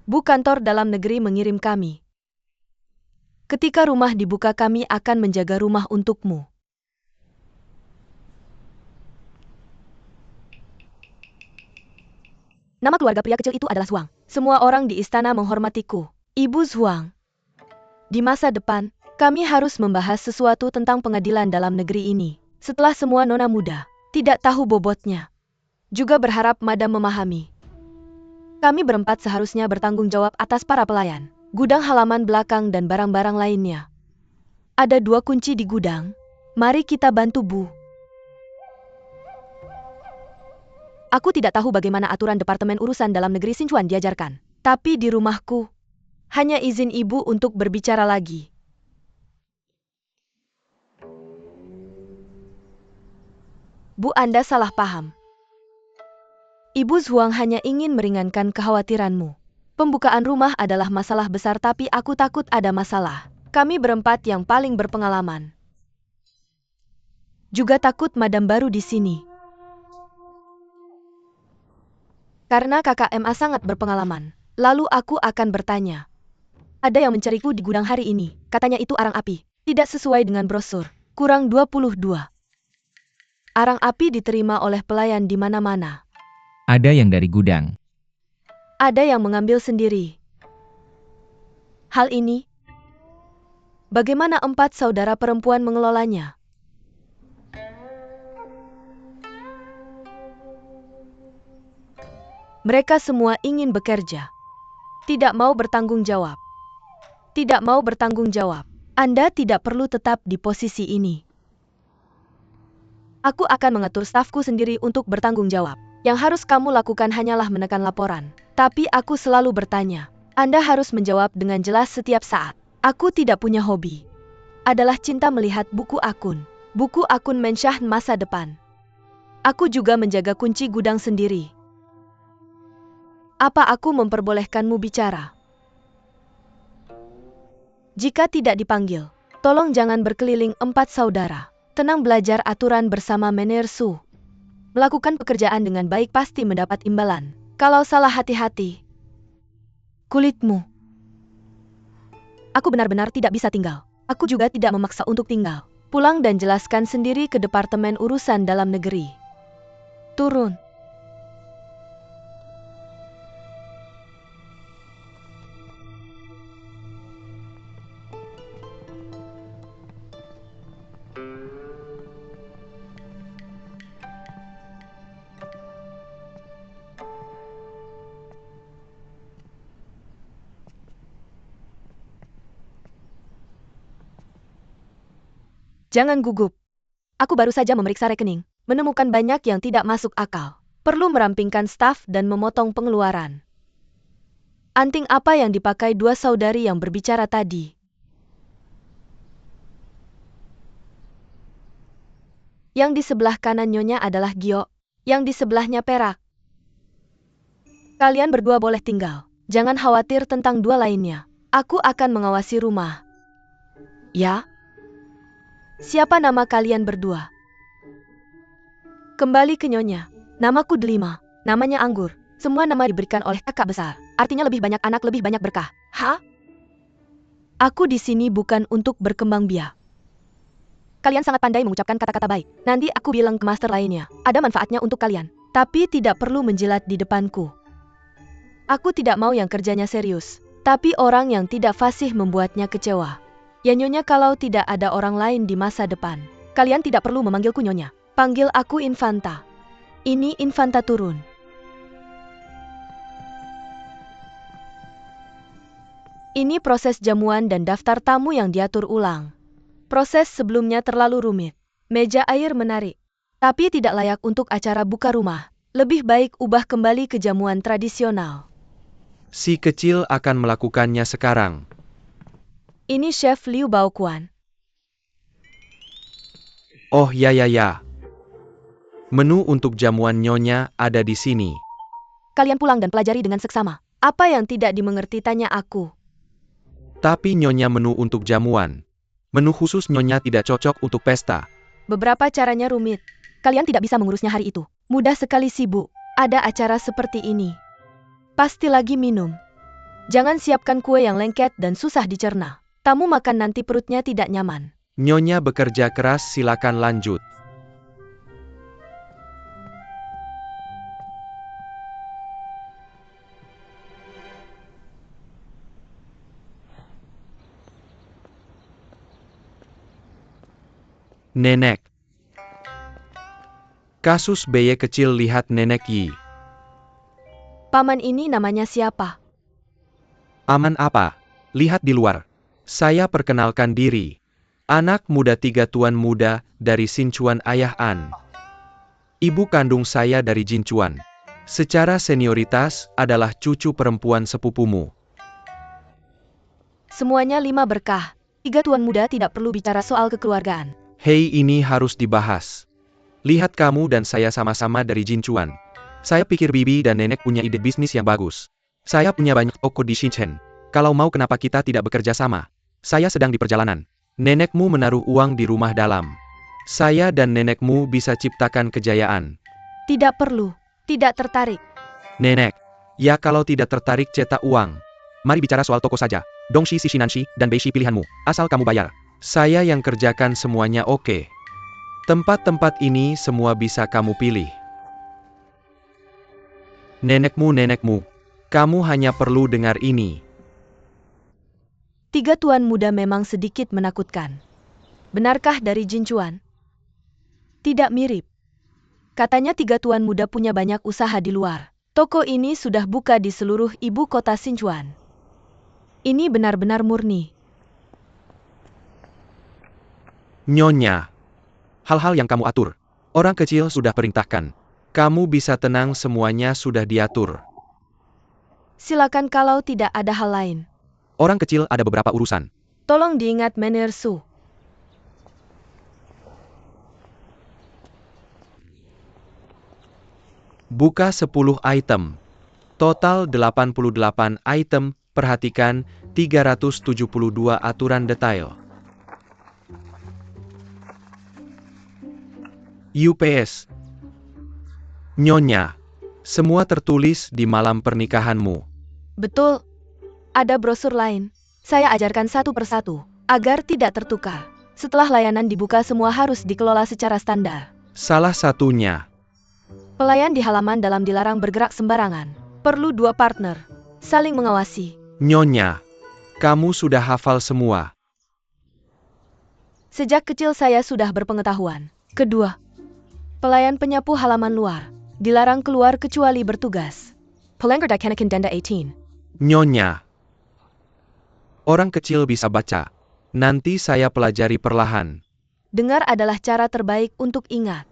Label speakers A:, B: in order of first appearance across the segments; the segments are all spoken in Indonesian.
A: Bu kantor dalam negeri mengirim kami. Ketika rumah dibuka kami akan menjaga rumah untukmu. Nama keluarga pria kecil itu adalah Zhuang. Semua orang di istana menghormatiku. Ibu Zhuang. Di masa depan, kami harus membahas sesuatu tentang pengadilan dalam negeri ini. Setelah semua nona muda, tidak tahu bobotnya. Juga berharap madam memahami. Kami berempat seharusnya bertanggung jawab atas para pelayan, gudang halaman belakang dan barang-barang lainnya. Ada 2 kunci di gudang. Mari kita bantu Bu. Aku tidak tahu bagaimana aturan Departemen Urusan Dalam Negeri Sichuan diajarkan. Tapi di rumahku, hanya izin ibu untuk berbicara lagi. Bu, Anda salah paham. Ibu Zhuang hanya ingin meringankan kekhawatiranmu. Pembukaan rumah adalah masalah besar tapi aku takut ada masalah. Kami berempat yang paling berpengalaman. Juga takut madam baru di sini. Karena kakak MA sangat berpengalaman. Lalu aku akan bertanya. Ada yang mencariku di gudang hari ini. Katanya itu arang api. Tidak sesuai dengan brosur. Kurang 22. Arang api diterima oleh pelayan di mana-mana.
B: Ada yang dari gudang.
A: Ada yang mengambil sendiri. Hal ini, bagaimana 4 saudara perempuan mengelolanya? Mereka semua ingin bekerja. Tidak mau bertanggung jawab. Tidak mau bertanggung jawab. Anda tidak perlu tetap di posisi ini. Aku akan mengatur stafku sendiri untuk bertanggung jawab. Yang harus kamu lakukan hanyalah menekan laporan. Tapi aku selalu bertanya. Anda harus menjawab dengan jelas setiap saat. Aku tidak punya hobi. Adalah cinta melihat buku akun. Buku akun Mensyah masa depan. Aku juga menjaga kunci gudang sendiri. Apa aku memperbolehkanmu bicara? Jika tidak dipanggil, tolong jangan berkeliling 4 saudara. Tenang belajar aturan bersama Mener Su. Melakukan pekerjaan dengan baik pasti mendapat imbalan. Kalau salah hati-hati. Kulitmu. Aku benar-benar tidak bisa tinggal. Aku juga tidak memaksa untuk tinggal. Pulang dan jelaskan sendiri ke Departemen Urusan Dalam Negeri. Turun. Jangan gugup. Aku baru saja memeriksa rekening, menemukan banyak yang tidak masuk akal. Perlu merampingkan staf dan memotong pengeluaran. Anting apa yang dipakai 2 saudari yang berbicara tadi? Yang di sebelah kanan nyonya adalah giok, yang di sebelahnya perak. Kalian berdua boleh tinggal. Jangan khawatir tentang 2 lainnya. Aku akan mengawasi rumah. Ya? Siapa nama kalian berdua? Kembali ke nyonya. Namaku Delima. Namanya Anggur. Semua nama diberikan oleh kakak besar. Artinya lebih banyak anak lebih banyak berkah. Hah? Aku di sini bukan untuk berkembang biak. Kalian sangat pandai mengucapkan kata-kata baik. Nanti aku bilang ke master lainnya. Ada manfaatnya untuk kalian. Tapi tidak perlu menjilat di depanku. Aku tidak mau yang kerjanya serius. Tapi orang yang tidak fasih membuatnya kecewa. Ya nyonya, kalau tidak ada orang lain di masa depan. Kalian tidak perlu memanggilku nyonya. Panggil aku Infanta. Ini Infanta turun. Ini proses jamuan dan daftar tamu yang diatur ulang. Proses sebelumnya terlalu rumit. Meja air menarik. Tapi tidak layak untuk acara buka rumah. Lebih baik ubah kembali ke jamuan tradisional.
C: Si kecil akan melakukannya sekarang.
A: Ini Chef Liu Baoquan.
C: Oh ya. Menu untuk jamuan nyonya ada di sini.
A: Kalian pulang dan pelajari dengan seksama. Apa yang tidak dimengerti tanya aku.
C: Tapi nyonya menu untuk jamuan. Menu khusus nyonya tidak cocok untuk pesta.
A: Beberapa caranya rumit. Kalian tidak bisa mengurusnya hari itu. Mudah sekali sibuk. Ada acara seperti ini. Pasti lagi minum. Jangan siapkan kue yang lengket dan susah dicerna. Tamu makan nanti perutnya tidak nyaman.
C: Nyonya bekerja keras, silakan lanjut. Nenek. Kasus bayi kecil, lihat Nenek Yi.
A: Paman ini namanya siapa?
C: Aman apa? Lihat di luar. Saya perkenalkan diri. Anak muda 3 tuan muda dari Sinchuan Ayah An. Ibu kandung saya dari Jinchuan. Secara senioritas adalah cucu perempuan sepupumu.
A: Semuanya 5 berkah. 3 tuan muda tidak perlu bicara soal kekeluargaan.
C: Hei, ini harus dibahas. Lihat, kamu dan saya sama-sama dari Jinchuan. Saya pikir bibi dan nenek punya ide bisnis yang bagus. Saya punya banyak toko di Shenzhen. Kalau mau, kenapa kita tidak bekerja sama? Saya sedang di perjalanan. Nenekmu menaruh uang di rumah dalam. Saya dan nenekmu bisa ciptakan kejayaan.
A: Tidak perlu. Tidak tertarik.
C: Nenek, ya kalau tidak tertarik cetak uang. Mari bicara soal toko saja. Dongshi si Shinanshi dan Beishi pilihanmu. Asal kamu bayar. Saya yang kerjakan semuanya, oke. Tempat-tempat ini semua bisa kamu pilih. Nenekmu, kamu hanya perlu dengar ini.
A: 3 tuan muda memang sedikit menakutkan. Benarkah dari Jinchuan? Tidak mirip. Katanya 3 tuan muda punya banyak usaha di luar. Toko ini sudah buka di seluruh ibu kota Sinchuan. Ini benar-benar murni.
C: Nyonya, hal-hal yang kamu atur. Orang kecil sudah perintahkan. Kamu bisa tenang, semuanya sudah diatur.
A: Silakan kalau tidak ada hal lain.
C: Orang kecil ada beberapa urusan.
A: Tolong diingat, Mener Su.
C: Buka 10 item. Total 88 item, perhatikan 372 aturan detail. UPS. Nyonya, semua tertulis di malam pernikahanmu.
A: Betul. Ada brosur lain. Saya ajarkan satu persatu, agar tidak tertukar. Setelah layanan dibuka, semua harus dikelola secara standar.
C: Salah satunya,
A: Pelayan di halaman dalam dilarang bergerak sembarangan. Perlu 2 partner. Saling mengawasi.
C: Nyonya, kamu sudah hafal semua.
A: Sejak kecil saya sudah berpengetahuan. Kedua, pelayan penyapu halaman luar. Dilarang keluar kecuali bertugas. Pelanggar Dikanakan Denda 18.
C: Nyonya, orang kecil bisa baca. Nanti saya pelajari perlahan.
A: Dengar adalah cara terbaik untuk ingat.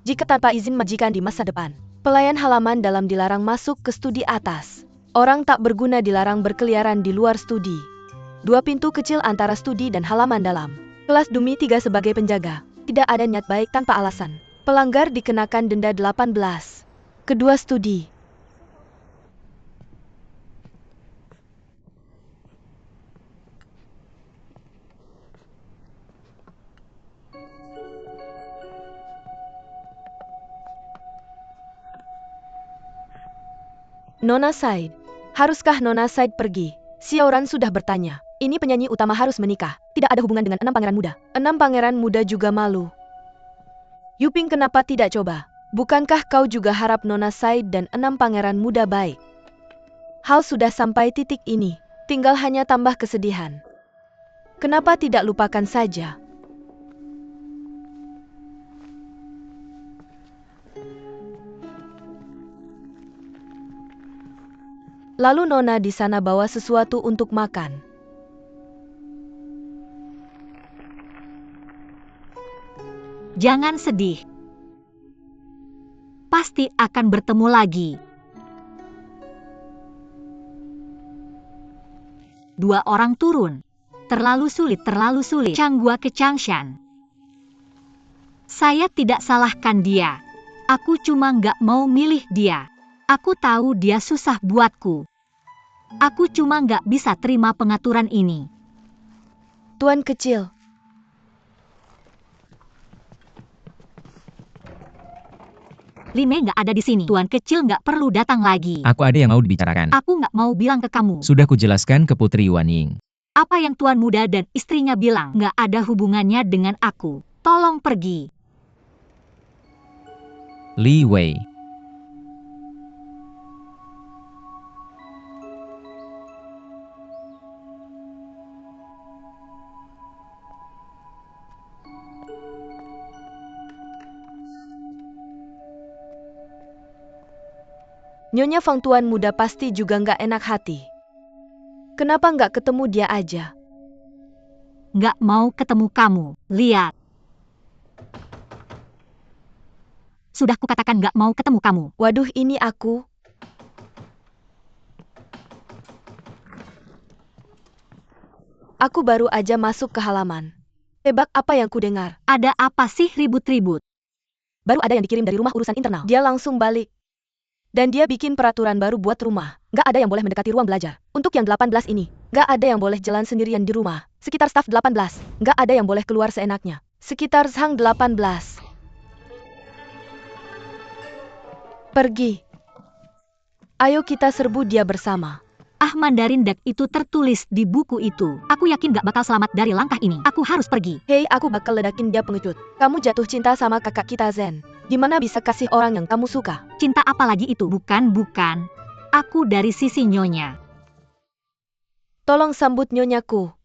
A: Jika tanpa izin majikan di masa depan, pelayan halaman dalam dilarang masuk ke studi atas. Orang tak berguna dilarang berkeliaran di luar studi. 2 pintu kecil antara studi dan halaman dalam. Kelas Dumi 3 sebagai penjaga. Tidak ada niat baik tanpa alasan. Pelanggar dikenakan denda 18. Kedua studi. Nona Said. Haruskah Nona Said pergi? Xiaoran sudah bertanya. Ini penyanyi utama harus menikah. Tidak ada hubungan dengan 6 pangeran muda. 6 pangeran muda juga malu. Yuping, kenapa tidak coba? Bukankah kau juga harap Nona Said dan 6 pangeran muda baik? Hal sudah sampai titik ini. Tinggal hanya tambah kesedihan. Kenapa tidak lupakan saja? Lalu Nona di sana bawa sesuatu untuk makan.
D: Jangan sedih. Pasti akan bertemu lagi. 2 orang turun. Terlalu sulit. Changgua ke Changshan. Saya tidak salahkan dia. Aku cuma nggak mau milih dia. Aku tahu dia susah buatku. Aku cuma nggak bisa terima pengaturan ini.
A: Tuan kecil.
D: Lime nggak ada di sini. Tuan kecil nggak perlu datang lagi.
B: Aku ada yang mau dibicarakan.
D: Aku nggak mau bilang ke kamu.
B: Sudah kujelaskan ke Putri Wan Ying.
D: Apa yang tuan muda dan istrinya bilang nggak ada hubungannya dengan aku. Tolong pergi.
B: Li Wei.
A: Nyonya Fang tuan muda pasti juga nggak enak hati. Kenapa nggak ketemu dia aja?
D: Nggak mau ketemu kamu. Lihat. Sudah kukatakan nggak mau ketemu kamu.
A: Waduh, ini aku. Aku baru aja masuk ke halaman. Tebak apa yang ku dengar?
D: Ada apa sih ribut-ribut?
A: Baru ada yang dikirim dari rumah urusan internal. Dia langsung balik. Dan dia bikin peraturan baru buat rumah. Nggak ada yang boleh mendekati ruang belajar. Untuk yang 18 ini, nggak ada yang boleh jalan sendirian di rumah. Sekitar staf 18. Nggak ada yang boleh keluar seenaknya. Sekitar sang 18. Pergi. Ayo kita serbu dia bersama.
D: Mandarin Duck itu tertulis di buku itu. Aku yakin gak bakal selamat dari langkah ini. Aku harus pergi.
A: Hei, aku bakal ledakin dia pengecut. Kamu jatuh cinta sama kakak kita Zen. Gimana bisa kasih orang yang kamu suka?
D: Cinta apa lagi itu? Bukan. Aku dari sisi nyonya.
A: Tolong sambut nyonyaku.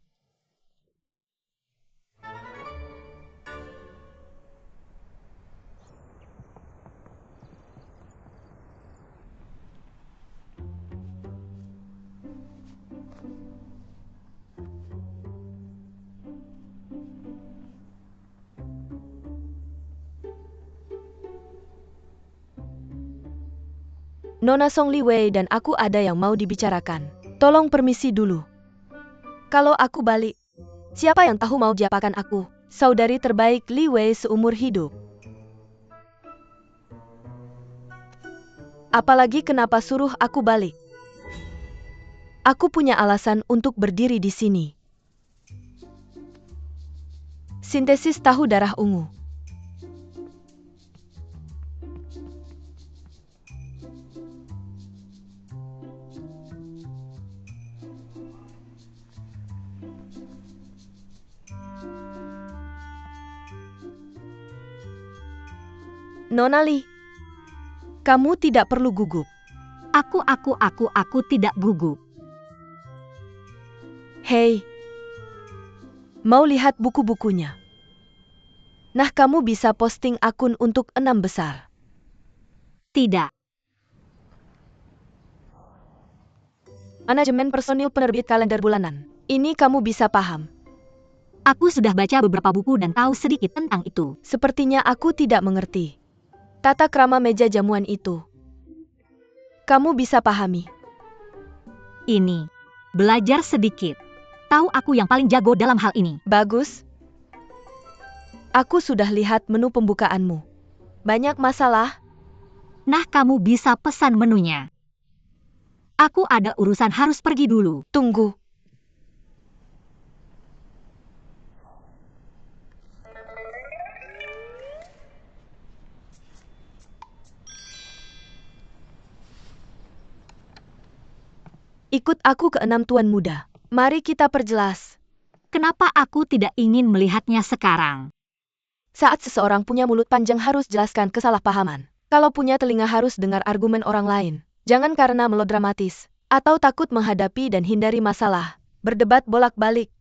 A: Nona Song Li Wei dan aku ada yang mau dibicarakan. Tolong permisi dulu. Kalau aku balik, siapa yang tahu mau diapakan aku? Saudari terbaik Li Wei seumur hidup. Apalagi kenapa suruh aku balik? Aku punya alasan untuk berdiri di sini. Sintesis tahu darah ungu. Nona Li, kamu tidak perlu gugup.
D: Aku tidak gugup.
A: Hei, mau lihat buku-bukunya? Nah, kamu bisa posting akun untuk 6 besar.
D: Tidak.
A: Manajemen personil penerbit kalender bulanan. Ini kamu bisa paham.
D: Aku sudah baca beberapa buku dan tahu sedikit tentang itu.
A: Sepertinya aku tidak mengerti tata krama meja jamuan itu. Kamu bisa pahami.
D: Ini. Belajar sedikit. Tahu aku yang paling jago dalam hal ini.
A: Bagus. Aku sudah lihat menu pembukaanmu. Banyak masalah?
D: Nah, kamu bisa pesan menunya. Aku ada urusan harus pergi dulu.
A: Tunggu. Ikut aku ke 6 tuan muda. Mari kita perjelas.
D: Kenapa aku tidak ingin melihatnya sekarang?
A: Saat seseorang punya mulut panjang harus jelaskan kesalahpahaman. Kalau punya telinga harus dengar argumen orang lain. Jangan karena melodramatis atau takut menghadapi dan hindari masalah. Berdebat bolak-balik.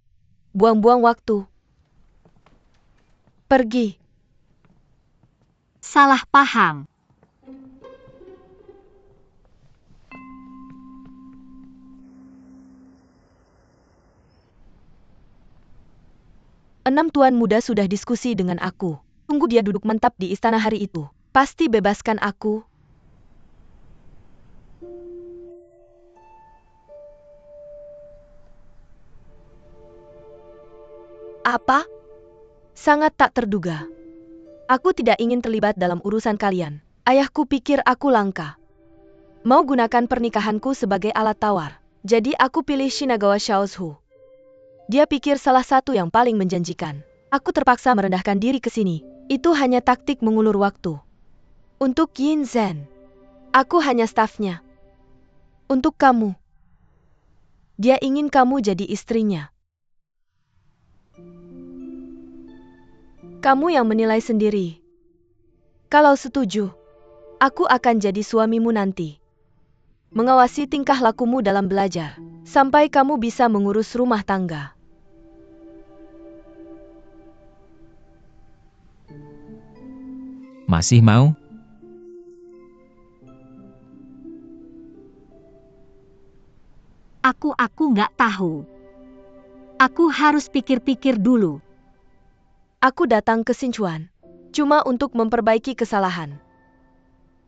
A: Buang-buang waktu. Pergi.
D: Salah paham.
A: Enam tuan muda sudah diskusi dengan aku. Tunggu dia duduk mantap di istana hari itu. Pasti bebaskan aku. Apa? Sangat tak terduga. Aku tidak ingin terlibat dalam urusan kalian. Ayahku pikir aku langka. Mau gunakan pernikahanku sebagai alat tawar. Jadi aku pilih Shinagawa Shaozu. Dia pikir salah satu yang paling menjanjikan. Aku terpaksa merendahkan diri ke sini. Itu hanya taktik mengulur waktu. Untuk Yin Zhen, aku hanya stafnya. Untuk kamu, dia ingin kamu jadi istrinya. Kamu yang menilai sendiri. Kalau setuju, aku akan jadi suamimu nanti. Mengawasi tingkah lakumu dalam belajar, sampai kamu bisa mengurus rumah tangga.
B: Masih mau?
D: Aku nggak tahu. Aku harus pikir-pikir dulu.
A: Aku datang ke Sinchuan cuma untuk memperbaiki kesalahan.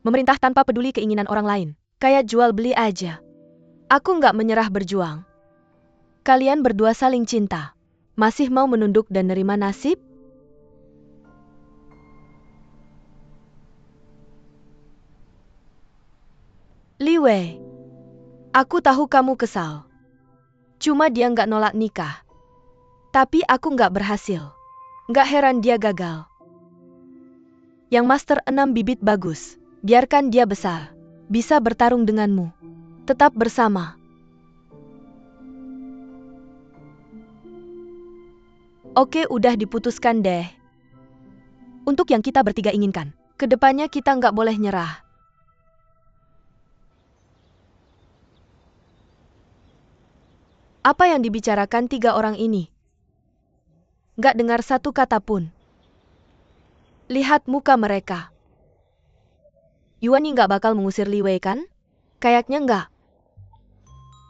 A: Memerintah tanpa peduli keinginan orang lain, kayak jual beli aja. Aku nggak menyerah berjuang. Kalian berdua saling cinta. Masih mau menunduk dan nerima nasib? Li Wei, aku tahu kamu kesal. Cuma dia nggak nolak nikah. Tapi aku nggak berhasil. Nggak heran dia gagal. Yang Master 6 bibit bagus. Biarkan dia besar. Bisa bertarung denganmu. Tetap bersama. Oke, udah diputuskan deh. Untuk yang kita bertiga inginkan, kedepannya kita nggak boleh nyerah. Apa yang dibicarakan tiga orang ini? Nggak dengar satu kata pun. Lihat muka mereka. Yuan Ying nggak bakal mengusir Li Wei kan? Kayaknya nggak.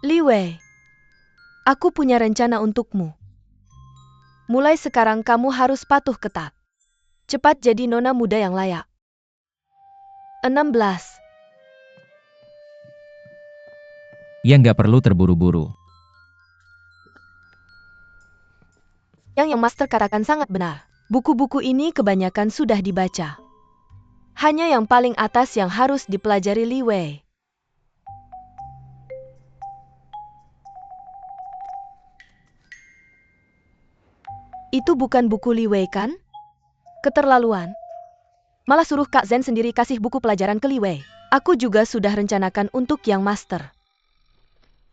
A: Li Wei, aku punya rencana untukmu. Mulai sekarang kamu harus patuh ketat. Cepat jadi nona muda yang layak. 16.
B: Ya nggak perlu terburu-buru.
A: Yang Master katakan sangat benar. Buku-buku ini kebanyakan sudah dibaca. Hanya yang paling atas yang harus dipelajari Li Wei. Itu bukan buku Li Wei kan? Keterlaluan. Malah suruh Kak Zhen sendiri kasih buku pelajaran ke Li Wei. Aku juga sudah rencanakan untuk yang Master.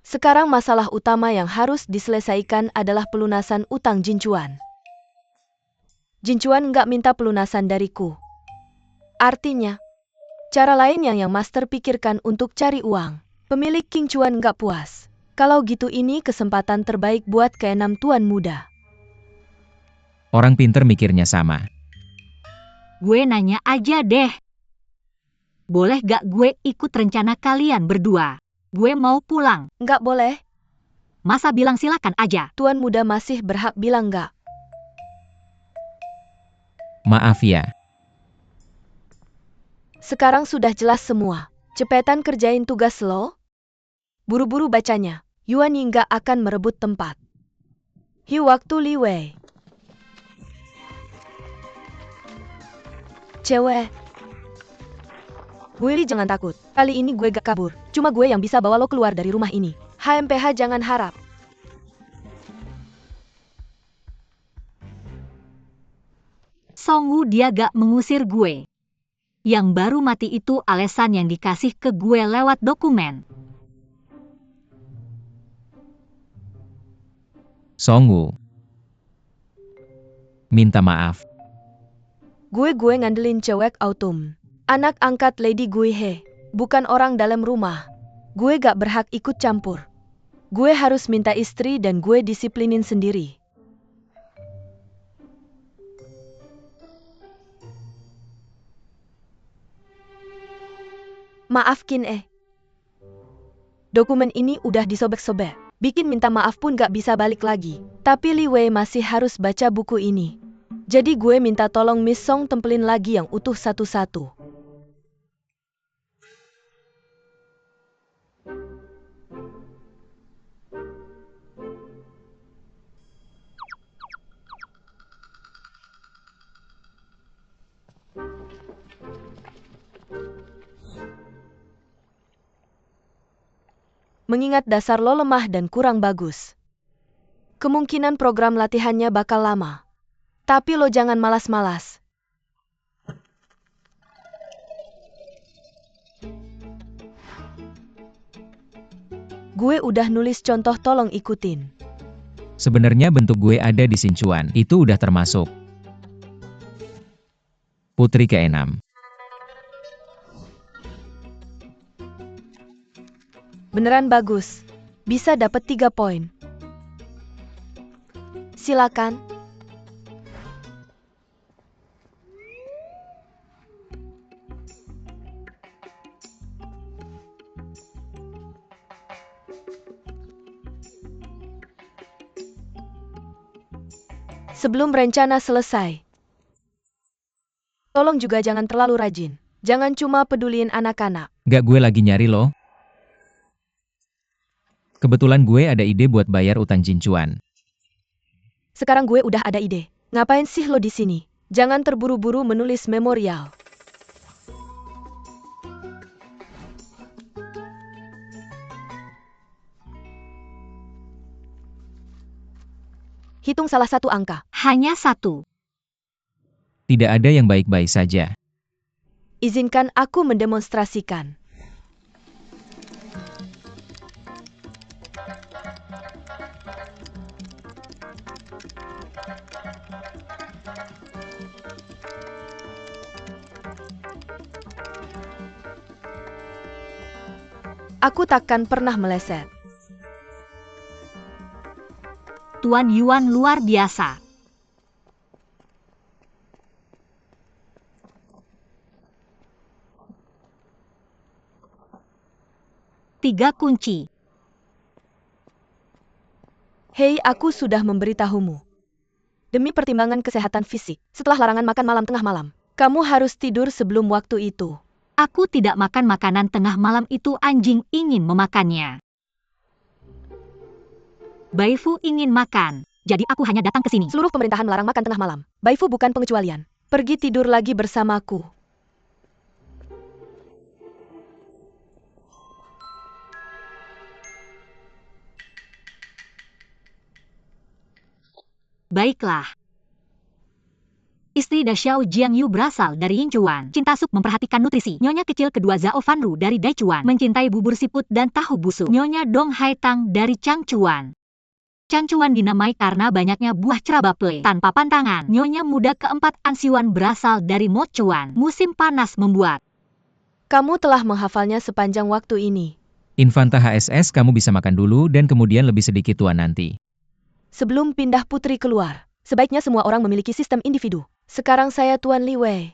A: Sekarang masalah utama yang harus diselesaikan adalah pelunasan utang Jinchuan. Jinchuan nggak minta pelunasan dariku. Artinya, cara lain yang Master pikirkan untuk cari uang. Pemilik King Chuan nggak puas. Kalau gitu ini kesempatan terbaik buat keenam tuan muda.
B: Orang pinter mikirnya sama.
D: Gue nanya aja deh. Boleh gak gue ikut rencana kalian berdua? Gue mau pulang.
A: Nggak boleh.
D: Masa bilang silakan aja?
A: Tuan muda masih berhak bilang nggak.
B: Maaf ya.
A: Sekarang sudah jelas semua. Cepetan kerjain tugas lo. Buru-buru bacanya. Yuan Ying nggak akan merebut tempat. Hiu waktu Li Wei. Cewek. Willy jangan takut. Kali ini gue gak kabur. Cuma gue yang bisa bawa lo keluar dari rumah ini. HMPH jangan harap.
D: Songwu dia gak mengusir gue. Yang baru mati itu alasan yang dikasih ke gue lewat dokumen.
B: Songwu. Minta maaf.
A: Gue ngandelin cewek Autumn. Anak angkat Lady Gui He. Bukan orang dalam rumah. Gue gak berhak ikut campur. Gue harus minta istri dan gue disiplinin sendiri. Maafkin Dokumen ini udah disobek-sobek. Bikin minta maaf pun gak bisa balik lagi. Tapi Li Wei masih harus baca buku ini. Jadi gue minta tolong Miss Song tempelin lagi yang utuh satu-satu. Mengingat dasar lo lemah dan kurang bagus. Kemungkinan program latihannya bakal lama. Tapi lo jangan malas-malas. Gue udah nulis contoh, tolong ikutin.
B: Sebenarnya bentuk gue ada di Xinchuan, itu udah termasuk. Putri ke-6.
A: Beneran bagus. Bisa dapat 3 poin. Silakan. Sebelum rencana selesai, tolong juga jangan terlalu rajin. Jangan cuma peduliin anak-anak.
B: Gak, gue lagi nyari loh. Kebetulan gue ada ide buat bayar utang Jinchuan.
A: Sekarang gue udah ada ide. Ngapain sih lo di sini? Jangan terburu-buru menulis memorial. Hitung salah satu angka.
D: Hanya 1.
B: Tidak ada yang baik-baik saja.
A: Izinkan aku mendemonstrasikan. Aku takkan pernah meleset.
D: Tuan Yuan luar biasa. Tiga kunci.
A: Hei, aku sudah memberitahumu. Demi pertimbangan kesehatan fisik, setelah larangan makan malam tengah malam, kamu harus tidur sebelum waktu itu.
D: Aku tidak makan makanan tengah malam itu, anjing ingin memakannya. Baifu ingin makan, jadi aku hanya datang ke sini.
A: Seluruh pemerintahan melarang makan tengah malam. Baifu bukan pengecualian. Pergi tidur lagi bersamaku.
D: Baiklah. Istri Xiao Jiangyu berasal dari Yinchuan. Cinta Sup memperhatikan nutrisi. Nyonya kecil kedua Zhao Fanru dari Daichuan mencintai bubur siput dan tahu busuk. Nyonya Dong Haitang dari Changchuan. Changchuan dinamai karena banyaknya buah cerabaple tanpa pantangan. Nyonya muda keempat Anxiuan berasal dari Mochuan. Musim panas membuat.
A: Kamu telah menghafalnya sepanjang waktu ini.
B: Infanta HSS, kamu bisa makan dulu dan kemudian lebih sedikit tuan nanti.
A: Sebelum pindah putri keluar, sebaiknya semua orang memiliki sistem individu. Sekarang saya Tuan Li Wei.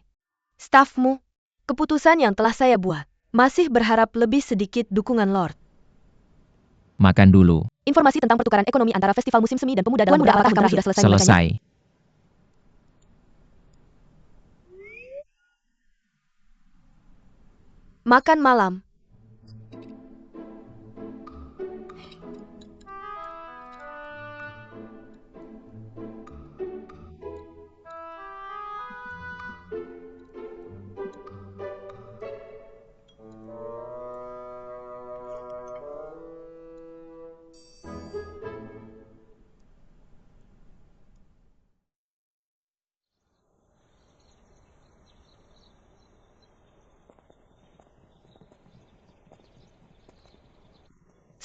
A: Stafmu, keputusan yang telah saya buat, masih berharap lebih sedikit dukungan Lord.
B: Makan dulu.
A: Informasi tentang pertukaran ekonomi antara Festival Musim Semi dan Pemuda dalam beberapa tahun terakhir sudah selesai membacanya?
B: Selesai.
A: Makan malam.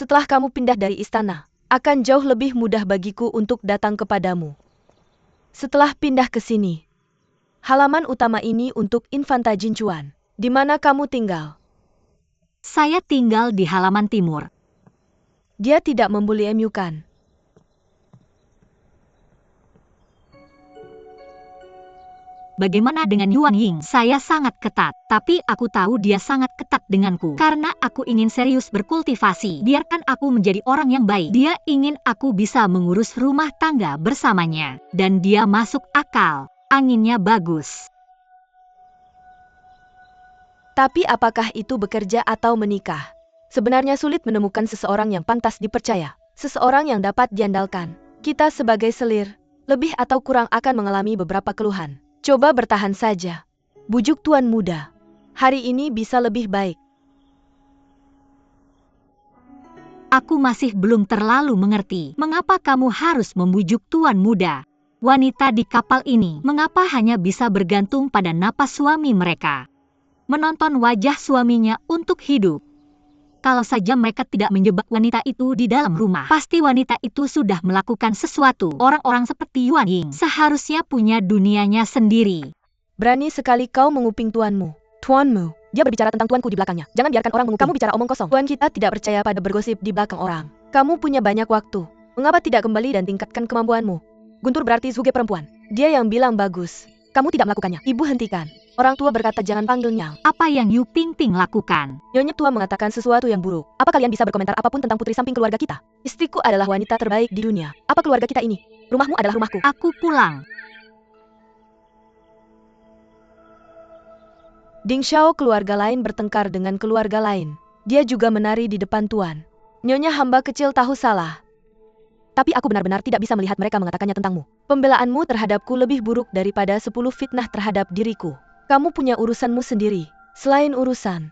A: Setelah kamu pindah dari istana, akan jauh lebih mudah bagiku untuk datang kepadamu. Setelah pindah ke sini, halaman utama ini untuk Infanta Jinchuan. Di mana kamu tinggal?
D: Saya tinggal di halaman timur.
A: Dia tidak membuli MU kan?
D: Bagaimana dengan Yuan Ying? Saya sangat ketat, tapi aku tahu dia sangat ketat denganku. Karena aku ingin serius berkultivasi. Biarkan aku menjadi orang yang baik. Dia ingin aku bisa mengurus rumah tangga bersamanya. Dan dia masuk akal. Anginnya bagus.
A: Tapi apakah itu bekerja atau menikah? Sebenarnya sulit menemukan seseorang yang pantas dipercaya. Seseorang yang dapat diandalkan. Kita sebagai selir, lebih atau kurang akan mengalami beberapa keluhan. Coba bertahan saja. Bujuk tuan muda. Hari ini bisa lebih baik.
D: Aku masih belum terlalu mengerti. Mengapa kamu harus membujuk tuan muda? Wanita di kapal ini, mengapa hanya bisa bergantung pada napas suami mereka? Menonton wajah suaminya untuk hidup. Kalau saja mereka tidak menjebak wanita itu di dalam rumah, pasti wanita itu sudah melakukan sesuatu. Orang-orang seperti Yuan Ying seharusnya punya dunianya sendiri.
A: Berani sekali kau menguping tuanmu. Tuanmu, dia berbicara tentang tuanku di belakangnya. Jangan biarkan orang menguping. Kamu bicara omong kosong. Tuan kita tidak percaya pada bergosip di belakang orang. Kamu punya banyak waktu. Mengapa tidak kembali dan tingkatkan kemampuanmu? Guntur berarti Zuge perempuan. Dia yang bilang bagus. Kamu tidak melakukannya. Ibu hentikan. Orang tua berkata jangan panggil Nyang.
D: Apa yang Yu Pingping lakukan?
A: Nyonya tua mengatakan sesuatu yang buruk. Apa kalian bisa berkomentar apapun tentang putri samping keluarga kita? Istriku adalah wanita terbaik di dunia. Apa keluarga kita ini? Rumahmu adalah rumahku.
D: Aku pulang.
A: Ding Xiao keluarga lain bertengkar dengan keluarga lain. Dia juga menari di depan tuan. Nyonya hamba kecil tahu salah. Tapi aku benar-benar tidak bisa melihat mereka mengatakannya tentangmu. Pembelaanmu terhadapku lebih buruk daripada 10 fitnah terhadap diriku. Kamu punya urusanmu sendiri. Selain urusan,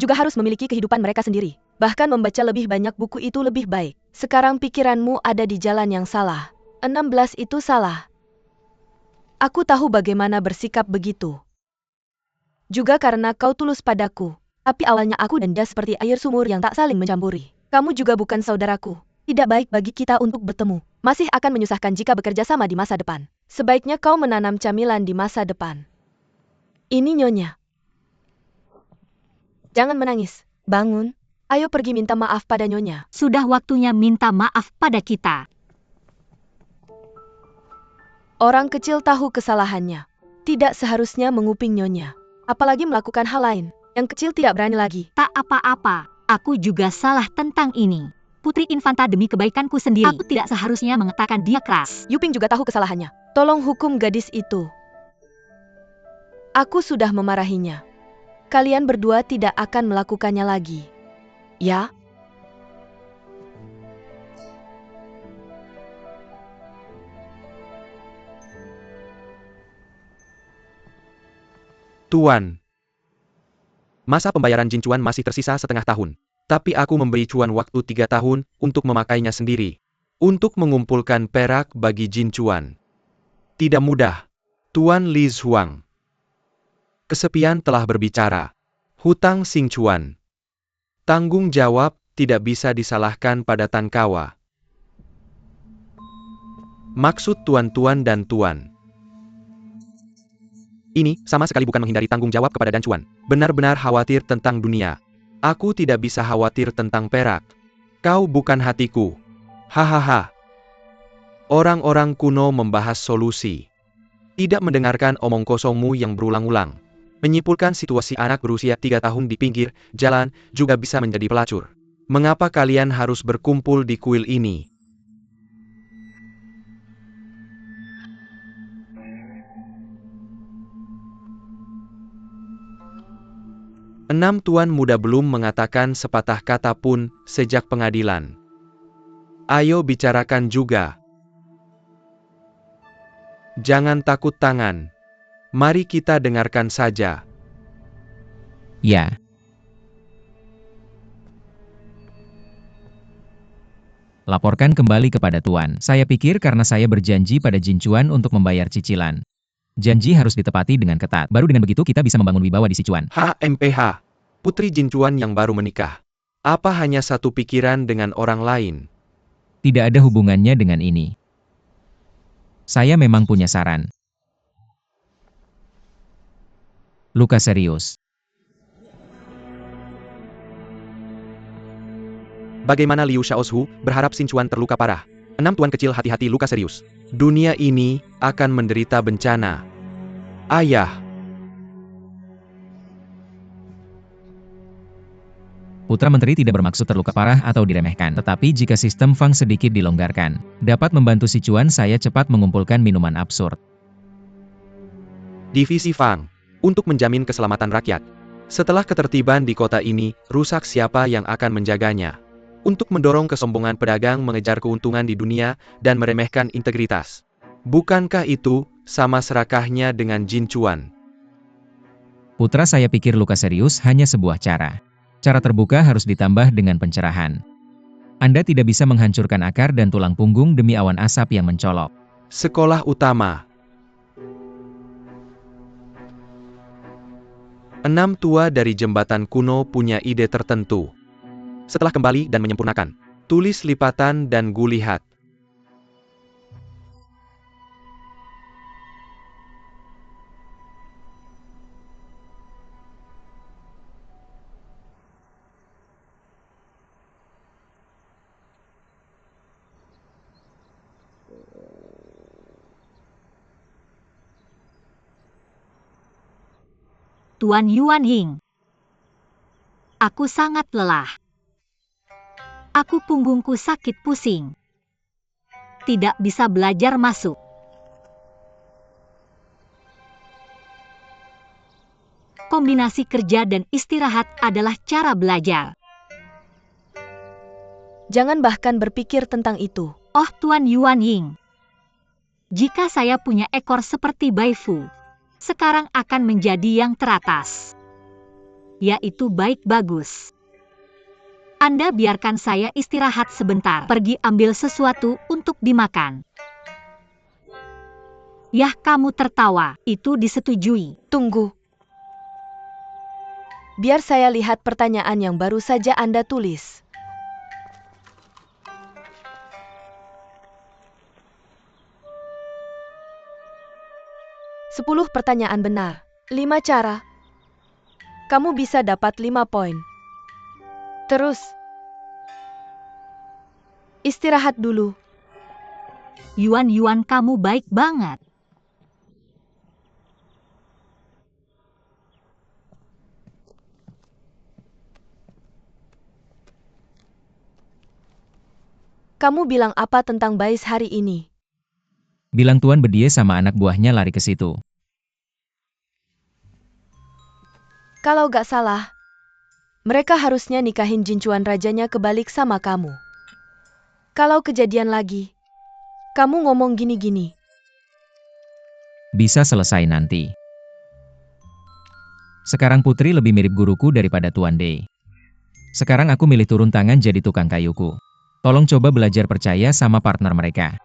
A: juga harus memiliki kehidupan mereka sendiri. Bahkan membaca lebih banyak buku itu lebih baik. Sekarang pikiranmu ada di jalan yang salah. 16 itu salah. Aku tahu bagaimana bersikap begitu. Juga karena kau tulus padaku. Tapi awalnya aku dan dia seperti air sumur yang tak saling mencampuri. Kamu juga bukan saudaraku. Tidak baik bagi kita untuk bertemu. Masih akan menyusahkan jika bekerja sama di masa depan. Sebaiknya kau menanam camilan di masa depan. Ini Nyonya. Jangan menangis. Bangun. Ayo pergi minta maaf pada Nyonya.
D: Sudah waktunya minta maaf pada kita.
A: Orang kecil tahu kesalahannya. Tidak seharusnya menguping Nyonya. Apalagi melakukan hal lain. Yang kecil tidak berani lagi.
D: Tak apa-apa. Aku juga salah tentang ini. Putri Infanta demi kebaikanku sendiri. Aku tidak seharusnya mengatakan dia keras.
A: Yuping juga tahu kesalahannya. Tolong hukum gadis itu. Aku sudah memarahinya. Kalian berdua tidak akan melakukannya lagi. Ya?
C: Tuan. Masa pembayaran Jin Chuan masih tersisa setengah tahun. Tapi aku memberi Chuan waktu 3 tahun untuk memakainya sendiri. Untuk mengumpulkan perak bagi Jin Chuan. Tidak mudah. Tuan Li Zhuang. Kesepian telah berbicara. Hutang Xing Chuan. Tanggung jawab tidak bisa disalahkan pada Tan Kawa. Maksud tuan-tuan dan tuan. Ini sama sekali bukan menghindari tanggung jawab kepada Dan Chuan. Benar-benar khawatir tentang dunia. Aku tidak bisa khawatir tentang perak. Kau bukan hatiku. Hahaha. Orang-orang kuno membahas solusi. Tidak mendengarkan omong kosongmu yang berulang-ulang. Menyimpulkan situasi anak berusia 3 tahun di pinggir jalan juga bisa menjadi pelacur. Mengapa kalian harus berkumpul di kuil ini? Enam tuan muda belum mengatakan sepatah kata pun sejak pengadilan. Ayo bicarakan juga. Jangan takut tangan. Mari kita dengarkan saja.
B: Ya. Laporkan kembali kepada Tuan. Saya pikir karena saya berjanji pada Jin Chuan untuk membayar cicilan. Janji harus ditepati dengan ketat. Baru dengan begitu kita bisa membangun wibawa di Sichuan.
C: HMPH. Putri Jin Chuan yang baru menikah. Apa hanya satu pikiran dengan orang lain?
B: Tidak ada hubungannya dengan ini. Saya memang punya saran. Luka serius.
C: Bagaimana Liu Xiaoshu berharap Xin Chuan terluka parah? 6 tuan kecil hati-hati luka serius. Dunia ini akan menderita bencana. Ayah.
B: Putra Menteri tidak bermaksud terluka parah atau diremehkan. Tetapi jika sistem Fang sedikit dilonggarkan, dapat membantu Sichuan saya cepat mengumpulkan minuman absurd.
C: Divisi Fang. Untuk menjamin keselamatan rakyat. Setelah ketertiban di kota ini, rusak siapa yang akan menjaganya? Untuk mendorong kesombongan pedagang mengejar keuntungan di dunia dan meremehkan integritas. Bukankah itu sama serakahnya dengan Jin Chuan?
B: Putra saya pikir luka serius hanya sebuah cara. Cara terbuka harus ditambah dengan pencerahan. Anda tidak bisa menghancurkan akar dan tulang punggung demi awan asap yang mencolok.
C: Sekolah utama. 6 tua dari jembatan kuno punya ide tertentu. Setelah kembali dan menyempurnakan, tulis lipatan dan gulihat.
D: Tuan Yuan Ying. Aku sangat lelah. Aku punggungku sakit pusing. Tidak bisa belajar masuk. Kombinasi kerja dan istirahat adalah cara belajar.
A: Jangan bahkan berpikir tentang itu.
D: Oh Tuan Yuan Ying. Jika saya punya ekor seperti Bai Fu, sekarang akan menjadi yang teratas. Yaitu baik bagus. Anda biarkan saya istirahat sebentar. Pergi ambil sesuatu untuk dimakan. Yah, kamu tertawa. Itu disetujui.
A: Tunggu. Biar saya lihat pertanyaan yang baru saja Anda tulis. Sepuluh pertanyaan benar. 5 cara. Kamu bisa dapat 5 poin. Terus. Istirahat dulu.
D: Yuan kamu baik banget.
A: Kamu bilang apa tentang Bais hari ini?
B: Bilang Tuan Bedie sama anak buahnya lari ke situ.
A: Kalau gak salah, mereka harusnya nikahin Jincuan rajanya kebalik sama kamu. Kalau kejadian lagi, kamu ngomong gini-gini.
B: Bisa selesai nanti. Sekarang Putri lebih mirip guruku daripada Tuan Dei. Sekarang aku milih turun tangan jadi tukang kayuku. Tolong coba belajar percaya sama partner mereka.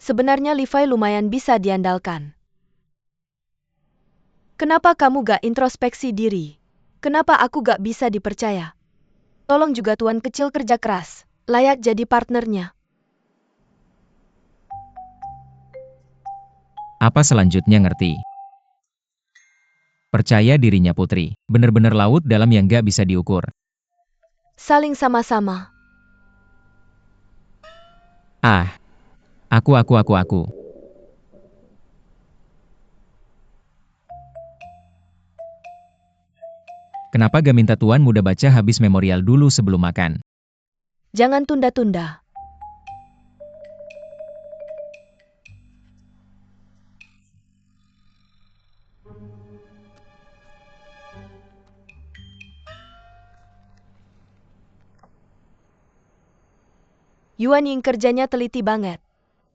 A: Sebenarnya Levi lumayan bisa diandalkan. Kenapa kamu gak introspeksi diri? Kenapa aku gak bisa dipercaya? Tolong juga tuan kecil kerja keras, layak jadi partnernya.
B: Apa selanjutnya ngerti? Percaya dirinya Putri, bener-bener laut dalam yang gak bisa diukur.
A: Saling sama-sama.
B: Ah, aku. Kenapa gak minta Tuan muda baca habis memorial dulu sebelum makan?
A: Jangan tunda-tunda. Yuan Ying kerjanya teliti banget.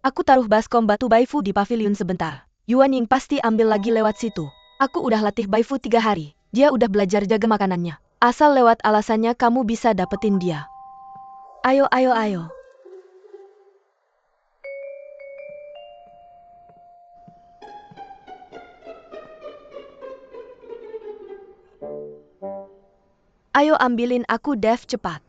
A: Aku taruh baskom batu Baifu di pavilion sebentar. Yuan Ying pasti ambil lagi lewat situ. Aku udah latih Baifu 3 hari. Dia udah belajar jaga makanannya. Asal lewat alasannya kamu bisa dapetin dia. Ayo. Ayo ambilin aku Dev cepat.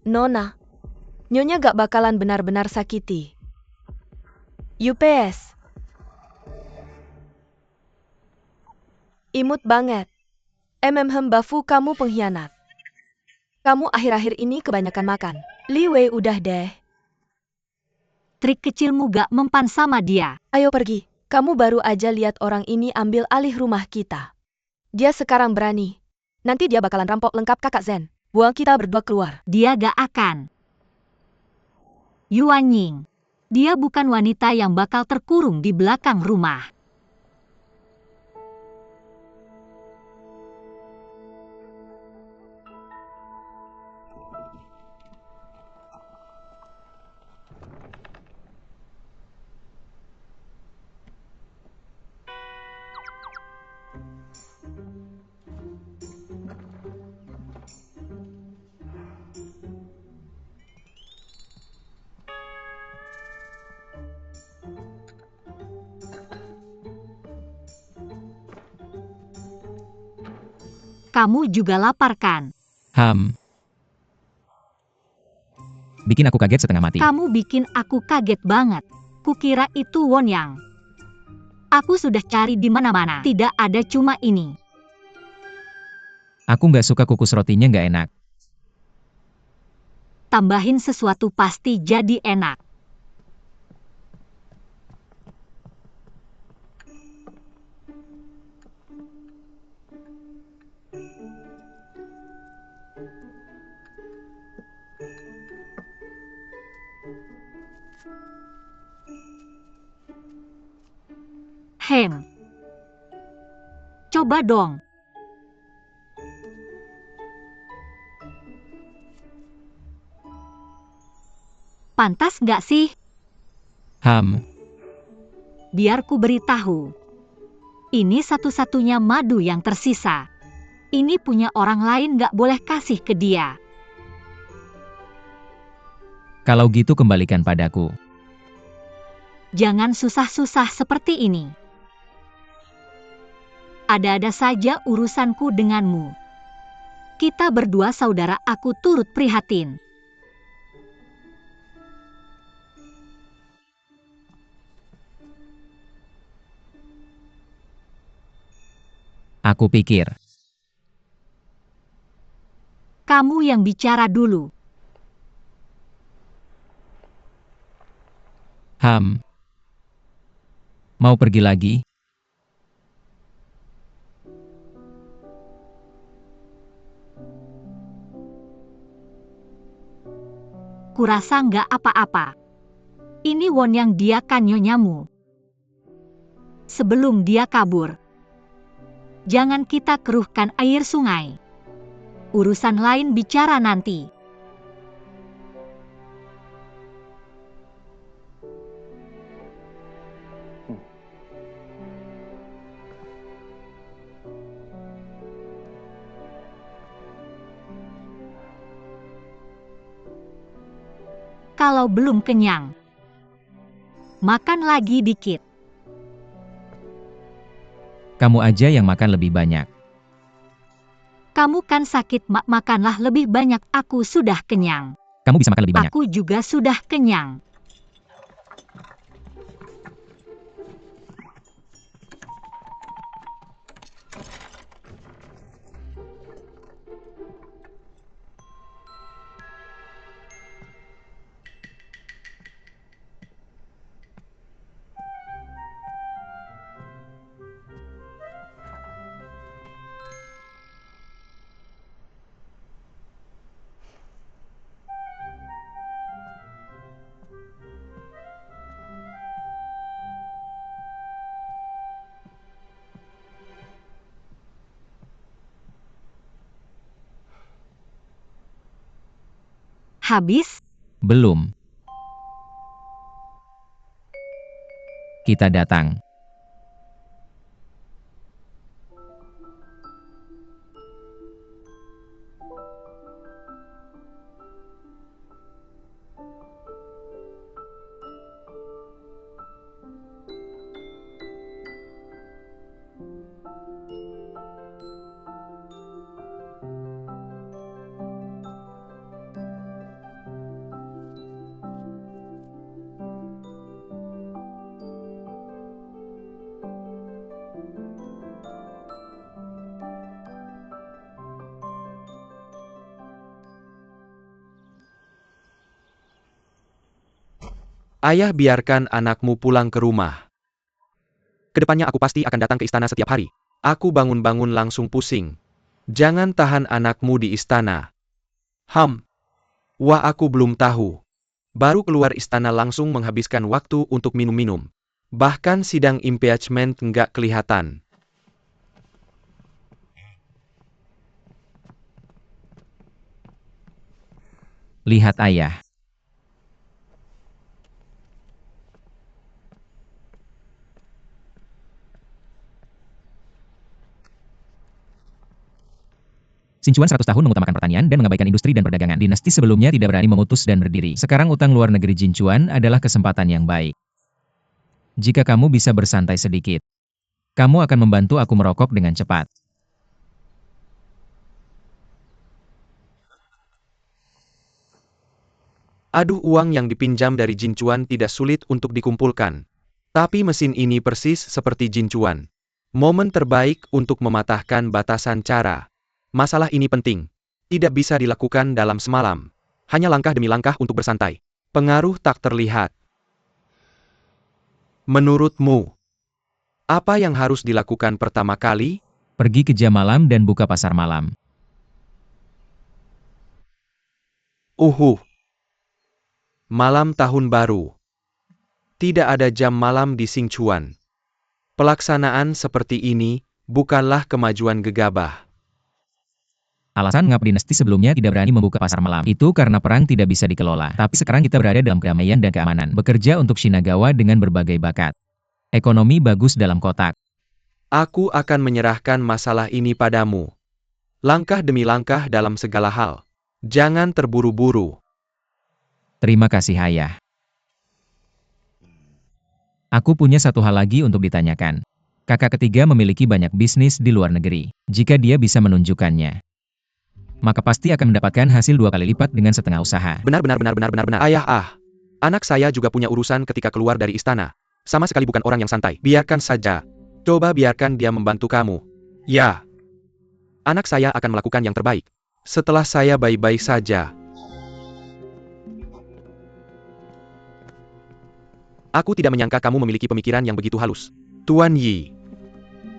A: Nona, Nyonya gak bakalan benar-benar sakiti. UPS. Imut banget. Bafu kamu pengkhianat. Kamu akhir-akhir ini kebanyakan makan. Li Wei udah deh.
D: Trik kecilmu gak mempan sama dia.
A: Ayo pergi. Kamu baru aja lihat orang ini ambil alih rumah kita. Dia sekarang berani. Nanti dia bakalan rampok lengkap kakak Zen. Buang kita berdua keluar.
D: Dia gak akan. Yuan Ying. Dia bukan wanita yang bakal terkurung di belakang rumah. Kamu juga lapar kan?
B: Bikin aku kaget setengah mati.
D: Kamu bikin aku kaget banget. Kukira itu Wonyang. Aku sudah cari di mana-mana. Tidak ada, cuma ini.
B: Aku nggak suka kukus rotinya nggak enak.
D: Tambahin sesuatu pasti jadi enak. Coba dong. Pantas nggak sih? Biar ku beritahu. Ini satu-satunya madu yang tersisa. Ini punya orang lain, nggak boleh kasih ke dia.
B: Kalau gitu kembalikan padaku.
D: Jangan susah-susah seperti ini. Ada-ada saja urusanku denganmu. Kita berdua saudara, aku turut prihatin.
B: Aku pikir.
D: Kamu yang bicara dulu.
B: Mau pergi lagi?
D: Kurasa nggak apa-apa. Ini Wonyang, dia kan nyonyamu. Sebelum dia kabur, jangan kita keruhkan air sungai. Urusan lain bicara nanti. Kalau belum kenyang, makan lagi dikit.
B: Kamu aja yang makan lebih banyak.
D: Kamu kan sakit, makanlah lebih banyak. Aku sudah kenyang.
B: Kamu bisa makan lebih banyak.
D: Aku juga sudah kenyang. Habis?
B: Belum. Kita datang.
C: Ayah, biarkan anakmu pulang ke rumah. Kedepannya aku pasti akan datang ke istana setiap hari. Aku bangun-bangun langsung pusing. Jangan tahan anakmu di istana. Wah, aku belum tahu. Baru keluar istana langsung menghabiskan waktu untuk minum-minum. Bahkan sidang impeachment nggak kelihatan.
B: Lihat ayah. Sinchuan 100 tahun mengutamakan pertanian dan mengabaikan industri dan perdagangan. Dinasti sebelumnya tidak berani memutus dan berdiri. Sekarang utang luar negeri Jinchuan adalah kesempatan yang baik. Jika kamu bisa bersantai sedikit, kamu akan membantu aku merokok dengan cepat.
C: Aduh, uang yang dipinjam dari Jin Chuan tidak sulit untuk dikumpulkan. Tapi mesin ini persis seperti Jin Chuan. Momen terbaik untuk mematahkan batasan cara. Masalah ini penting. Tidak bisa dilakukan dalam semalam. Hanya langkah demi langkah untuk bersantai. Pengaruh tak terlihat. Menurutmu, apa yang harus dilakukan pertama kali?
B: Pergi ke jam malam dan buka pasar malam.
C: Malam tahun baru. Tidak ada jam malam di Xingchuan. Pelaksanaan seperti ini bukanlah kemajuan gegabah.
B: Alasan mengapa dinasti sebelumnya tidak berani membuka pasar malam itu karena perang tidak bisa dikelola. Tapi sekarang kita berada dalam kedamaian dan keamanan. Bekerja untuk Shinagawa dengan berbagai bakat. Ekonomi bagus dalam kotak.
C: Aku akan menyerahkan masalah ini padamu. Langkah demi langkah dalam segala hal. Jangan terburu-buru.
B: Terima kasih ayah. Aku punya satu hal lagi untuk ditanyakan. Kakak ketiga memiliki banyak bisnis di luar negeri. Jika dia bisa menunjukkannya, maka pasti akan mendapatkan hasil 2 kali lipat dengan setengah usaha.
C: Benar. Ayah, anak saya juga punya urusan ketika keluar dari istana. Sama sekali bukan orang yang santai. Biarkan saja. Coba biarkan dia membantu kamu. Ya. Anak saya akan melakukan yang terbaik. Setelah saya baik-baik saja. Aku tidak menyangka kamu memiliki pemikiran yang begitu halus. Tuan Yi.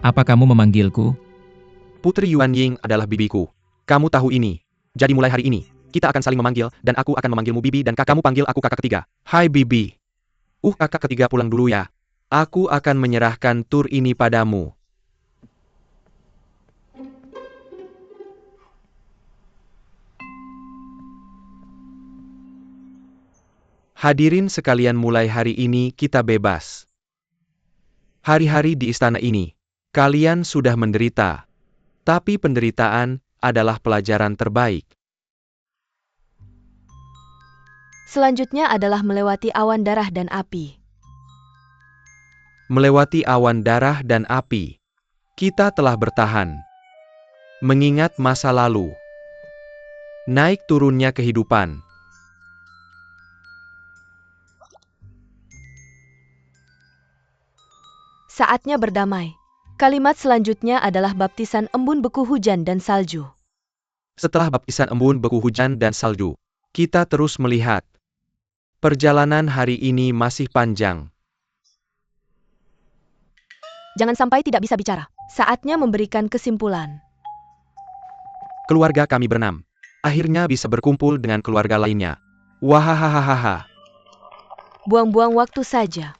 B: Apa kamu memanggilku?
C: Putri Yuan Ying adalah bibiku. Kamu tahu ini. Jadi mulai hari ini, kita akan saling memanggil, dan aku akan memanggilmu Bibi dan kamu panggil aku kakak ketiga. Hai Bibi. Kakak ketiga pulang dulu ya. Aku akan menyerahkan tur ini padamu. Hadirin sekalian, mulai hari ini kita bebas. Hari-hari di istana ini, kalian sudah menderita. Tapi penderitaan adalah pelajaran terbaik.
A: Selanjutnya adalah melewati awan darah dan api.
C: Melewati awan darah dan api. Kita telah bertahan. Mengingat masa lalu. Naik turunnya kehidupan.
A: Saatnya berdamai. Kalimat selanjutnya adalah baptisan embun beku hujan dan salju.
C: Setelah baptisan embun beku hujan dan salju, kita terus melihat. Perjalanan hari ini masih panjang.
A: Jangan sampai tidak bisa bicara. Saatnya memberikan kesimpulan.
C: Keluarga kami berenam. Akhirnya bisa berkumpul dengan keluarga lainnya. Wahahaha.
A: Buang-buang waktu saja.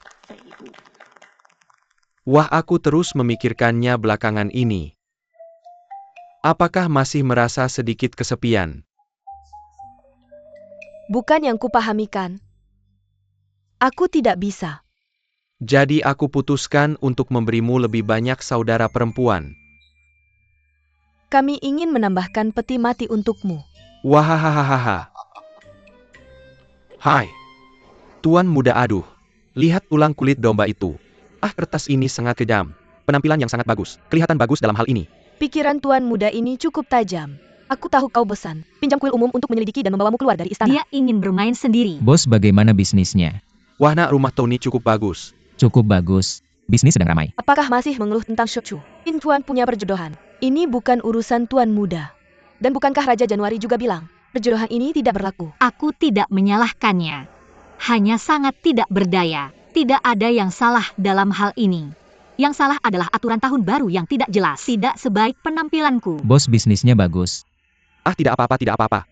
C: Wah, aku terus memikirkannya belakangan ini. Apakah masih merasa sedikit kesepian?
A: Bukan yang kupahamikan. Aku tidak bisa.
C: Jadi aku putuskan untuk memberimu lebih banyak saudara perempuan.
A: Kami ingin menambahkan peti mati untukmu.
C: Wahahaha. Hai. Tuan muda, aduh. Lihat tulang kulit domba itu. Kertas ini sangat kejam. Penampilan yang sangat bagus. Kelihatan bagus dalam hal ini.
A: Pikiran tuan muda ini cukup tajam. Aku tahu kau bosan. Pinjam kuil umum untuk menyelidiki dan membawamu keluar dari istana.
D: Dia ingin bermain sendiri.
B: Bos, bagaimana bisnisnya?
C: Wah, nak, rumah Tony cukup bagus.
B: Cukup bagus. Bisnis sedang ramai.
A: Apakah masih mengeluh tentang Shochu? In tuan punya perjodohan. Ini bukan urusan tuan muda. Dan bukankah Raja Januari juga bilang, perjodohan ini tidak berlaku?
D: Aku tidak menyalahkannya. Hanya sangat tidak berdaya. Tidak ada yang salah dalam hal ini. Yang salah adalah aturan tahun baru yang tidak jelas. Tidak sebaik penampilanku.
B: Bos, bisnisnya bagus.
C: Tidak apa-apa.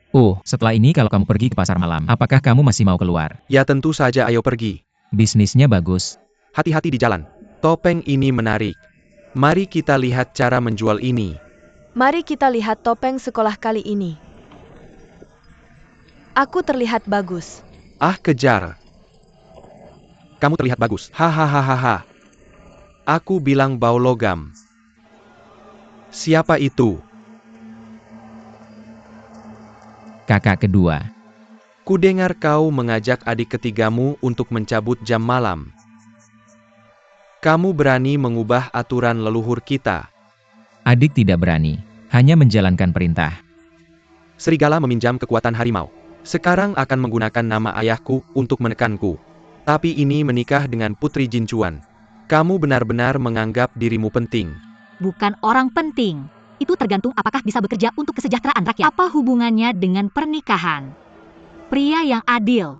B: Setelah ini kalau kamu pergi ke pasar malam, apakah kamu masih mau keluar?
C: Ya tentu saja, ayo pergi.
B: Bisnisnya bagus.
C: Hati-hati di jalan. Topeng ini menarik. Mari kita lihat cara menjual ini.
A: Mari kita lihat topeng sekolah kali ini. Aku terlihat bagus.
C: Kejar. Kamu terlihat bagus. Hahaha. Aku bilang bau logam. Siapa itu?
B: Kakak kedua.
C: Kudengar kau mengajak adik ketigamu untuk mencabut jam malam. Kamu berani mengubah aturan leluhur kita.
B: Adik tidak berani. Hanya menjalankan perintah.
C: Serigala meminjam kekuatan harimau. Sekarang akan menggunakan nama ayahku untuk menekanku. Tapi ini menikah dengan Putri Jinchuan. Kamu benar-benar menganggap dirimu penting.
D: Bukan orang penting. Itu tergantung apakah bisa bekerja untuk kesejahteraan rakyat. Apa hubungannya dengan pernikahan? Pria yang adil,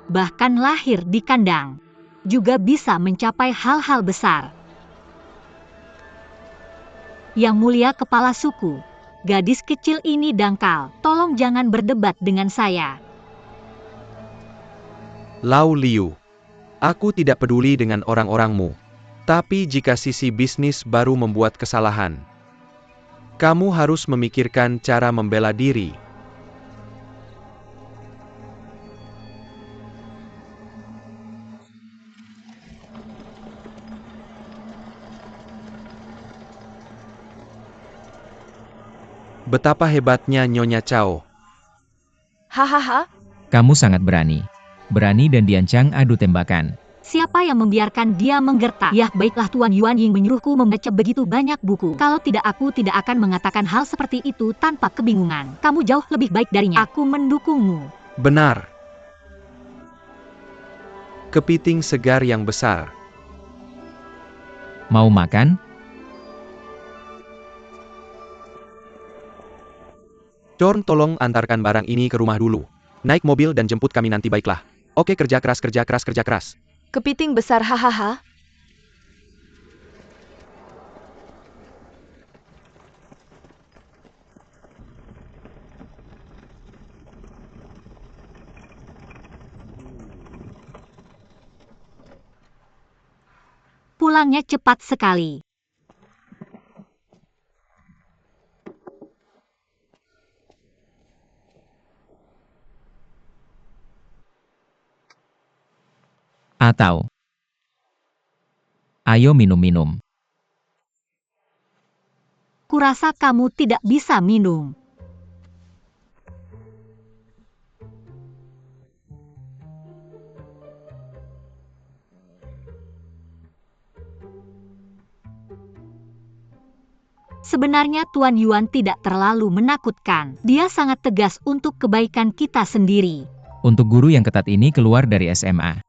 D: bahkan lahir di kandang, juga bisa mencapai hal-hal besar. Yang mulia kepala suku, gadis kecil ini dangkal. Tolong jangan berdebat dengan saya.
C: Lao Liu. Aku tidak peduli dengan orang-orangmu. Tapi jika sisi bisnis baru membuat kesalahan, kamu harus memikirkan cara membela diri. Betapa hebatnya Nyonya Chao.
A: Hahaha,
B: Kamu sangat berani. Berani dan diancang adu tembakan.
D: Siapa yang membiarkan dia menggertak? Ya baiklah, Tuan Yuan Ying menyuruhku membaca begitu banyak buku. Kalau tidak, aku tidak akan mengatakan hal seperti itu tanpa kebingungan. Kamu jauh lebih baik darinya. Aku mendukungmu.
C: Benar. Kepiting segar yang besar.
B: Mau makan?
C: Chorn, tolong antarkan barang ini ke rumah dulu. Naik mobil dan jemput kami nanti, baiklah. Oke, kerja keras, kerja keras, kerja keras.
A: kepiting besar hahaha.
D: Pulangnya cepat sekali.
B: Atau, ayo minum-minum.
D: Kurasa kamu tidak bisa minum. Sebenarnya Tuan Yuan tidak terlalu menakutkan. Dia sangat tegas untuk kebaikan kita sendiri.
B: Untuk guru yang ketat ini keluar dari SMA.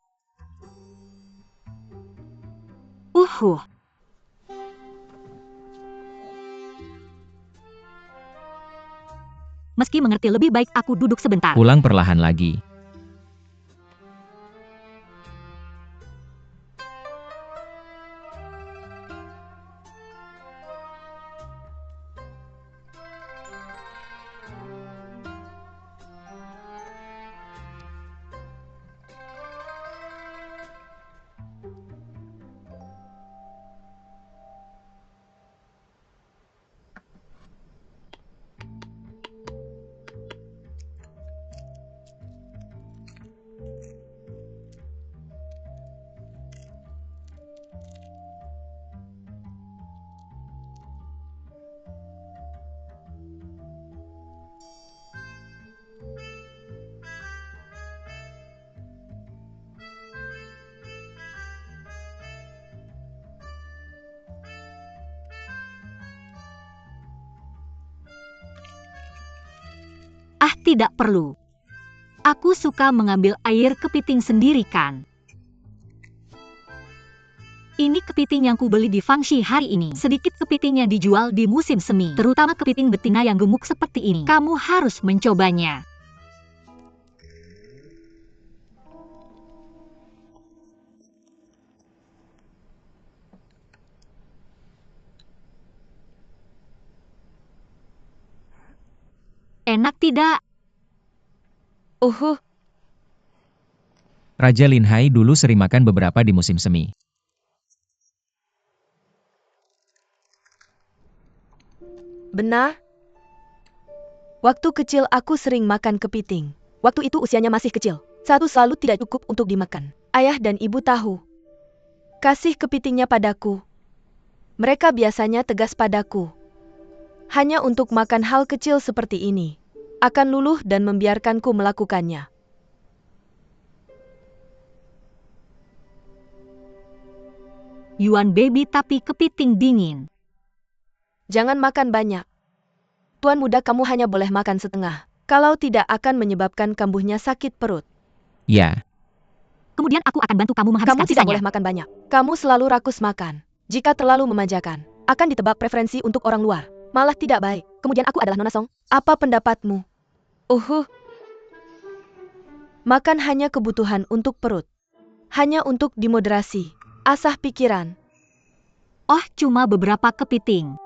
D: Meski mengerti, lebih baik aku duduk sebentar.
B: Pulang perlahan lagi.
D: Tidak perlu. Aku suka mengambil air kepiting sendiri kan. Ini kepiting yang kubeli di Fangxi hari ini. Sedikit kepiting yang dijual di musim semi. Terutama kepiting betina yang gemuk seperti ini. Kamu harus mencobanya. Enak tidak?
B: Raja Lin Hai dulu sering makan beberapa di musim semi.
A: Benar? Waktu kecil aku sering makan kepiting. Waktu itu usianya masih kecil. Satu selalu tidak cukup untuk dimakan. Ayah dan ibu tahu. Kasih kepitingnya padaku. Mereka biasanya tegas padaku. Hanya untuk makan hal kecil seperti ini. Akan luluh dan membiarkanku melakukannya.
D: Yuan baby tapi kepiting dingin.
A: Jangan makan banyak. Tuan muda, kamu hanya boleh makan setengah. Kalau tidak akan menyebabkan kambuhnya sakit perut.
B: Ya,
D: Kemudian aku akan bantu kamu
A: Kamu
D: menghabiskan
A: tidak
D: sisanya.
A: boleh makan banyak. Kamu selalu rakus makan. Jika terlalu memanjakan, akan ditebak preferensi untuk orang luar. Malah tidak baik. Kemudian aku adalah Nona Song. Apa pendapatmu? Makan hanya kebutuhan untuk perut. Hanya untuk dimoderasi. Asah pikiran.
D: Oh, cuma beberapa kepiting.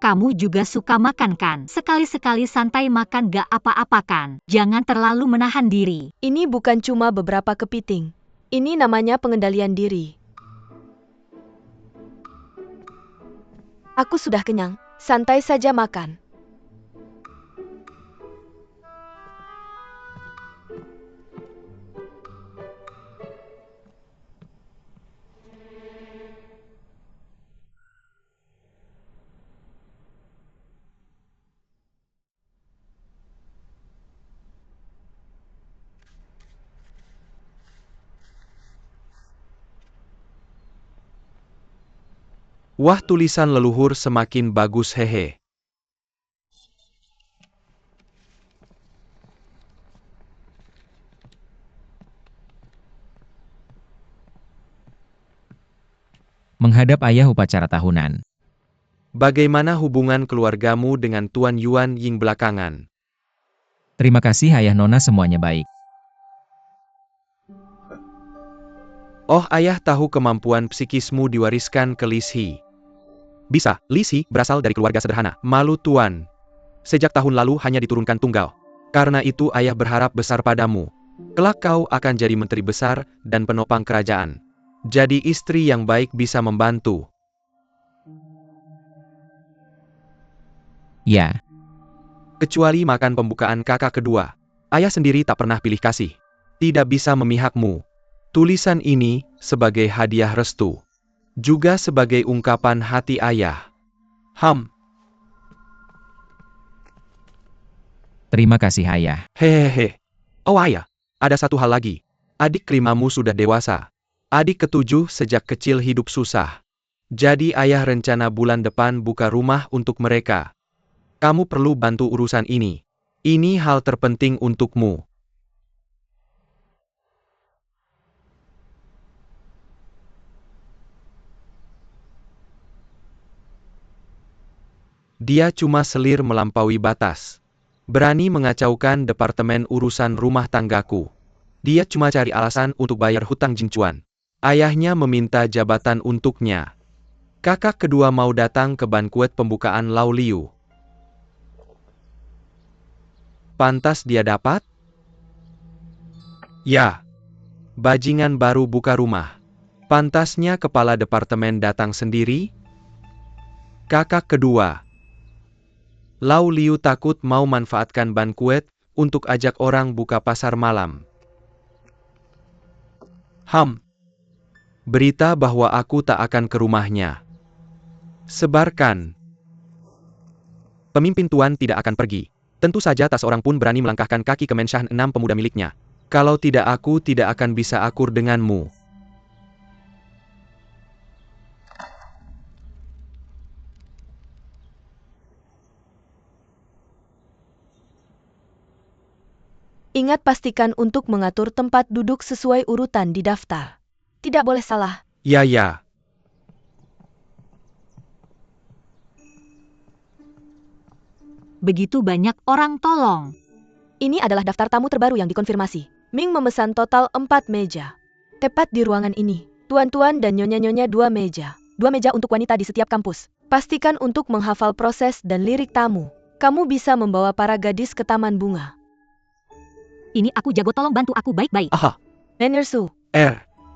D: Kamu juga suka makan kan? Sekali-sekali santai makan gak apa-apa kan? Jangan terlalu menahan diri.
A: Ini bukan cuma beberapa kepiting. Ini namanya pengendalian diri. Aku sudah kenyang. Santai saja makan.
C: Wah, tulisan leluhur semakin bagus, hehe.
B: menghadap ayah upacara tahunan.
C: Bagaimana hubungan keluargamu dengan Tuan Yuan Ying belakangan?
B: Terima kasih ayah nona, semuanya baik.
C: Oh, ayah tahu kemampuan psikismu diwariskan ke Lisi. Bisa, Lisi berasal dari keluarga sederhana. Malu Tuan. Sejak tahun lalu hanya diturunkan tunggal. Karena itu ayah berharap besar padamu. Kelak kau akan jadi menteri besar dan penopang kerajaan. Jadi istri yang baik bisa membantu.
B: Ya,
C: Kecuali makan pembukaan kakak kedua. Ayah sendiri tak pernah pilih kasih. Tidak bisa memihakmu. Tulisan ini sebagai hadiah restu. Juga sebagai ungkapan hati ayah.
B: terima kasih ayah.
C: Hehehe. Oh ayah, ada satu hal lagi. Adik kelimamu sudah dewasa. Adik ketujuh sejak kecil hidup susah. Jadi ayah rencana bulan depan buka rumah untuk mereka. Kamu perlu bantu urusan ini. Ini hal terpenting untukmu. Dia cuma selir melampaui batas. Berani mengacaukan departemen urusan rumah tanggaku. Dia cuma cari alasan untuk bayar hutang Jinchuan. Ayahnya meminta jabatan untuknya. Kakak kedua mau datang ke bankuet pembukaan Lao Liu. Pantas dia dapat? Ya. Bajingan baru buka rumah. Pantasnya kepala departemen datang sendiri? Kakak kedua. Lao Liu takut mau manfaatkan bankuet untuk ajak orang buka pasar malam. Berita bahwa aku tak akan ke rumahnya. Sebarkan. Pemimpin Tuan tidak akan pergi. Tentu saja tak seorang pun berani melangkahkan kaki ke Mensyah 6 pemuda miliknya. Kalau tidak aku tidak akan bisa akur denganmu.
A: Ingat, pastikan untuk mengatur tempat duduk sesuai urutan di daftar. Tidak boleh salah.
C: Ya.
D: Begitu banyak orang tolong.
A: Ini adalah daftar tamu terbaru yang dikonfirmasi. Ming memesan total 4 meja. Tepat di ruangan ini. Tuan-tuan dan nyonya-nyonya 2 meja. 2 meja untuk wanita di setiap kampus. Pastikan untuk menghafal proses dan lirik tamu. Kamu bisa membawa para gadis ke taman bunga.
D: Ini aku jago, tolong bantu aku baik-baik.
C: Aha.
A: Su,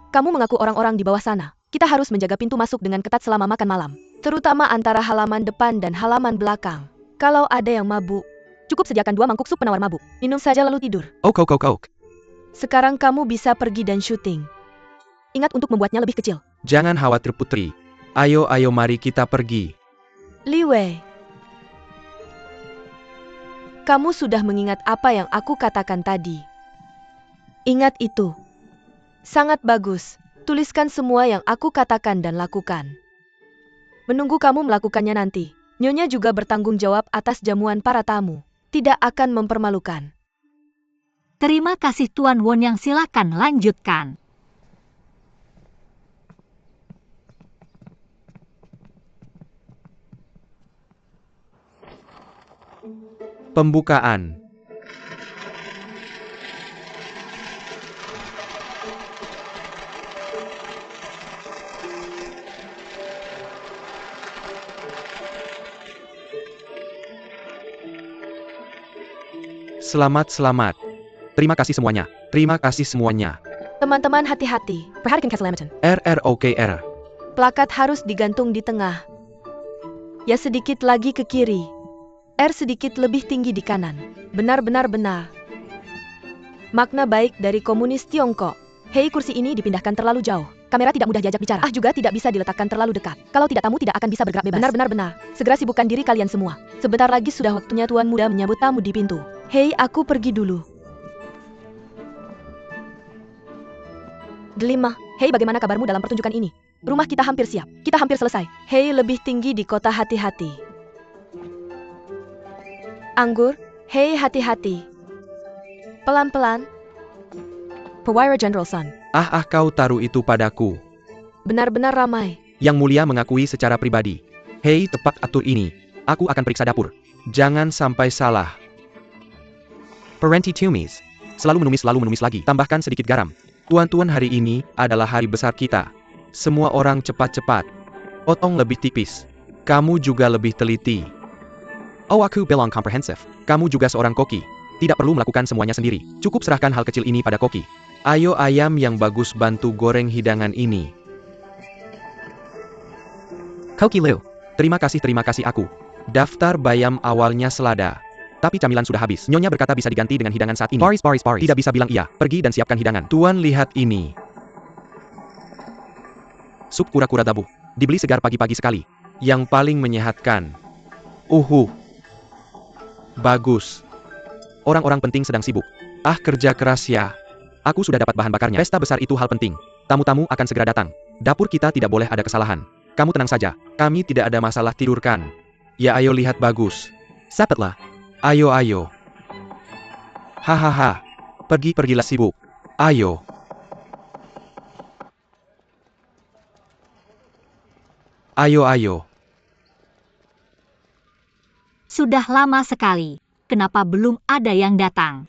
A: kamu mengaku orang-orang di bawah sana. Kita harus menjaga pintu masuk dengan ketat selama makan malam. Terutama antara halaman depan dan halaman belakang. Kalau ada yang mabuk, cukup sediakan 2 mangkuk sup penawar mabuk. Minum saja lalu tidur.
C: Oke.
A: Sekarang kamu bisa pergi dan syuting. Ingat untuk membuatnya lebih kecil.
C: Jangan khawatir putri. Ayo mari kita pergi.
A: Li Wei. Kamu sudah mengingat apa yang aku katakan tadi. Ingat itu. Sangat bagus. Tuliskan semua yang aku katakan dan lakukan. Menunggu kamu melakukannya nanti. Nyonya juga bertanggung jawab atas jamuan para tamu. Tidak akan mempermalukan.
D: Terima kasih Tuan Won Yang, silakan lanjutkan.
C: Pembukaan. Selamat. Terima kasih semuanya. Terima kasih semuanya.
A: Teman-teman hati-hati. Perhatikan keselamatan.
C: RROKR.
A: Plakat harus digantung di tengah. Ya sedikit lagi ke kiri. R sedikit lebih tinggi di kanan. Benar. Makna baik dari komunis Tiongkok. Hei, kursi ini dipindahkan terlalu jauh. Kamera tidak mudah diajak bicara. Juga tidak bisa diletakkan terlalu dekat. Kalau tidak, tamu tidak akan bisa bergerak bebas. Benar. Segera sibukkan diri kalian semua. Sebentar lagi sudah waktunya tuan muda menyambut tamu di pintu. Hei, aku pergi dulu. Delima, hei, bagaimana kabarmu dalam pertunjukan ini? Rumah kita hampir siap. Kita hampir selesai. Hei, lebih tinggi di kota, hati-hati. Anggur, hei, hati-hati. Pelan-pelan. Perwira General Sun.
C: Kau taruh itu padaku.
A: Benar-benar ramai.
C: Yang mulia mengakui secara pribadi. Hei, tepat atur ini. Aku akan periksa dapur. Jangan sampai salah. Parenti tumis. Selalu menumis lagi. Tambahkan sedikit garam. Tuan-tuan, hari ini adalah hari besar kita. Semua orang cepat-cepat. Potong lebih tipis. Kamu juga lebih teliti. Aku bilang komprehensif. Kamu juga seorang koki. Tidak perlu melakukan semuanya sendiri. Cukup serahkan hal kecil ini pada koki. Ayo ayam yang bagus, bantu goreng hidangan ini. Koki Liu. Terima kasih aku. Daftar bayam awalnya selada. Tapi camilan sudah habis. Nyonya berkata bisa diganti dengan hidangan saat ini. Paris. Tidak bisa bilang iya. Pergi dan siapkan hidangan. Tuan, lihat ini. Sup kura-kura dabu. Dibeli segar pagi-pagi sekali. Yang paling menyehatkan. Bagus. Orang-orang penting sedang sibuk. Kerja keras ya. Aku sudah dapat bahan bakarnya. Pesta besar itu hal penting. Tamu-tamu akan segera datang. Dapur kita tidak boleh ada kesalahan. Kamu tenang saja. Kami tidak ada masalah, tidurkan. Ya, ayo lihat bagus. Sapatlah. Ayo. Hahaha. Pergilah sibuk. Ayo.
D: Sudah lama sekali. Kenapa belum ada yang datang?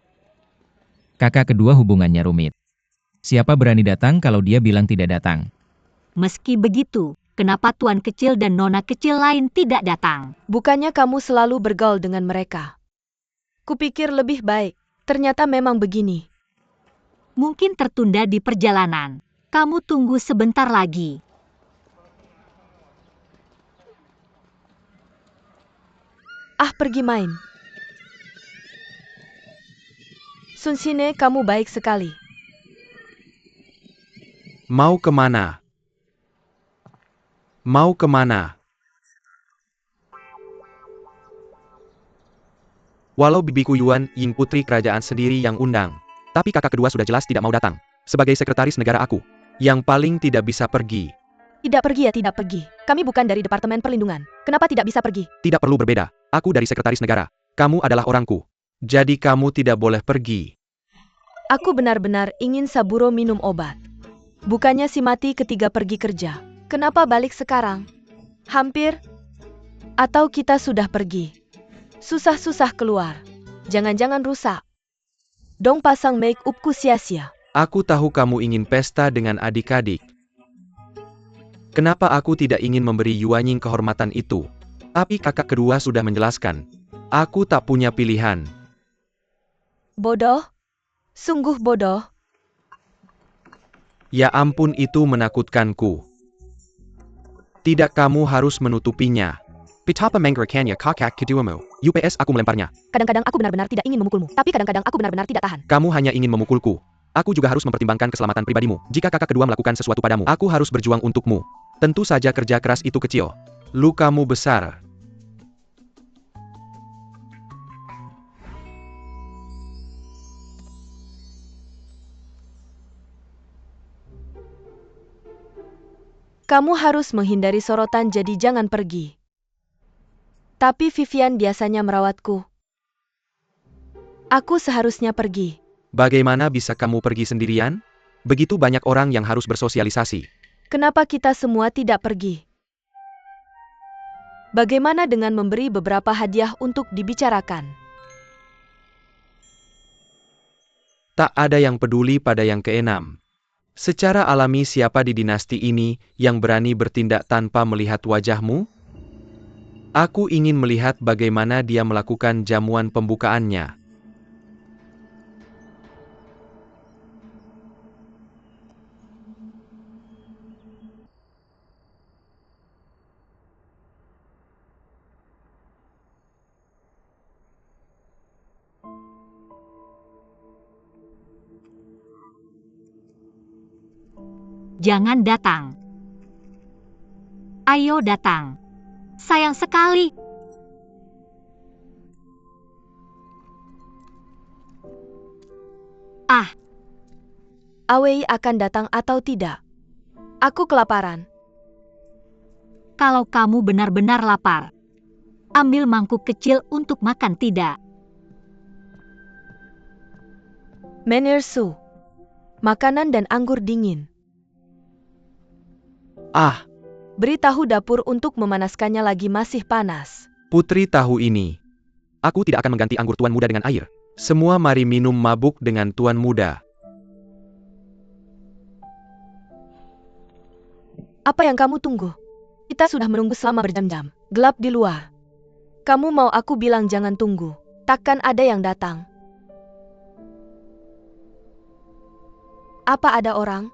B: Kakak kedua hubungannya rumit. Siapa berani datang kalau dia bilang tidak datang?
D: Meski begitu, kenapa tuan kecil dan nona kecil lain tidak datang?
A: Bukannya kamu selalu bergaul dengan mereka? Kupikir lebih baik. Ternyata memang begini.
D: Mungkin tertunda di perjalanan. Kamu tunggu sebentar lagi.
A: Pergi main. Sun Sine, kamu baik sekali.
C: Mau kemana? Walau bibiku Yuan Ying, putri kerajaan sendiri yang undang. Tapi kakak kedua sudah jelas tidak mau datang. Sebagai sekretaris negara aku. Yang paling tidak bisa pergi.
A: Tidak pergi ya, tidak pergi. Kami bukan dari Departemen Perlindungan. Kenapa tidak bisa pergi?
C: Tidak perlu berbeda. Aku dari sekretaris negara. Kamu adalah orangku. Jadi kamu tidak boleh pergi.
A: Aku benar-benar ingin Saburo minum obat. Bukannya si mati ketiga pergi kerja. Kenapa balik sekarang? Hampir? Atau kita sudah pergi? Susah-susah keluar. Jangan-jangan rusak. Dong pasang make upku sia-sia.
C: Aku tahu kamu ingin pesta dengan adik-adik. Kenapa aku tidak ingin memberi Yuanying kehormatan itu? Tapi kakak kedua sudah menjelaskan. Aku tak punya pilihan.
A: Bodoh? Sungguh bodoh.
C: Ya ampun, itu menakutkanku. Tidak, kamu harus menutupinya. Betapa mengerikannya kakak keduamu. UPS, aku melemparnya.
A: Kadang-kadang aku benar-benar tidak ingin memukulmu. Tapi kadang-kadang aku benar-benar tidak tahan.
C: Kamu hanya ingin memukulku. Aku juga harus mempertimbangkan keselamatan pribadimu. Jika kakak kedua melakukan sesuatu padamu, aku harus berjuang untukmu. Tentu saja kerja keras itu kecil. Lukamu besar.
A: Kamu harus menghindari sorotan, jadi jangan pergi. Tapi Vivian biasanya merawatku. Aku seharusnya pergi.
C: Bagaimana bisa kamu pergi sendirian? Begitu banyak orang yang harus bersosialisasi.
A: Kenapa kita semua tidak pergi? Bagaimana dengan memberi beberapa hadiah untuk dibicarakan?
C: Tak ada yang peduli pada yang keenam. Secara alami siapa di dinasti ini yang berani bertindak tanpa melihat wajahmu? Aku ingin melihat bagaimana dia melakukan jamuan pembukaannya.
D: Jangan datang. Ayo datang. Sayang sekali.
A: Awei akan datang atau tidak? Aku kelaparan.
D: Kalau kamu benar-benar lapar, ambil mangkuk kecil untuk makan tidak.
A: Menir Su. Makanan dan anggur dingin.
C: Ah,
A: Beri tahu dapur untuk memanaskannya lagi masih panas.
C: putri tahu ini. Aku tidak akan mengganti anggur tuan muda dengan air. Semua mari minum mabuk dengan tuan muda.
A: Apa yang kamu tunggu? Kita sudah menunggu selama berjam-jam. Gelap di luar. Kamu mau aku bilang jangan tunggu. Takkan ada yang datang. Apa ada orang?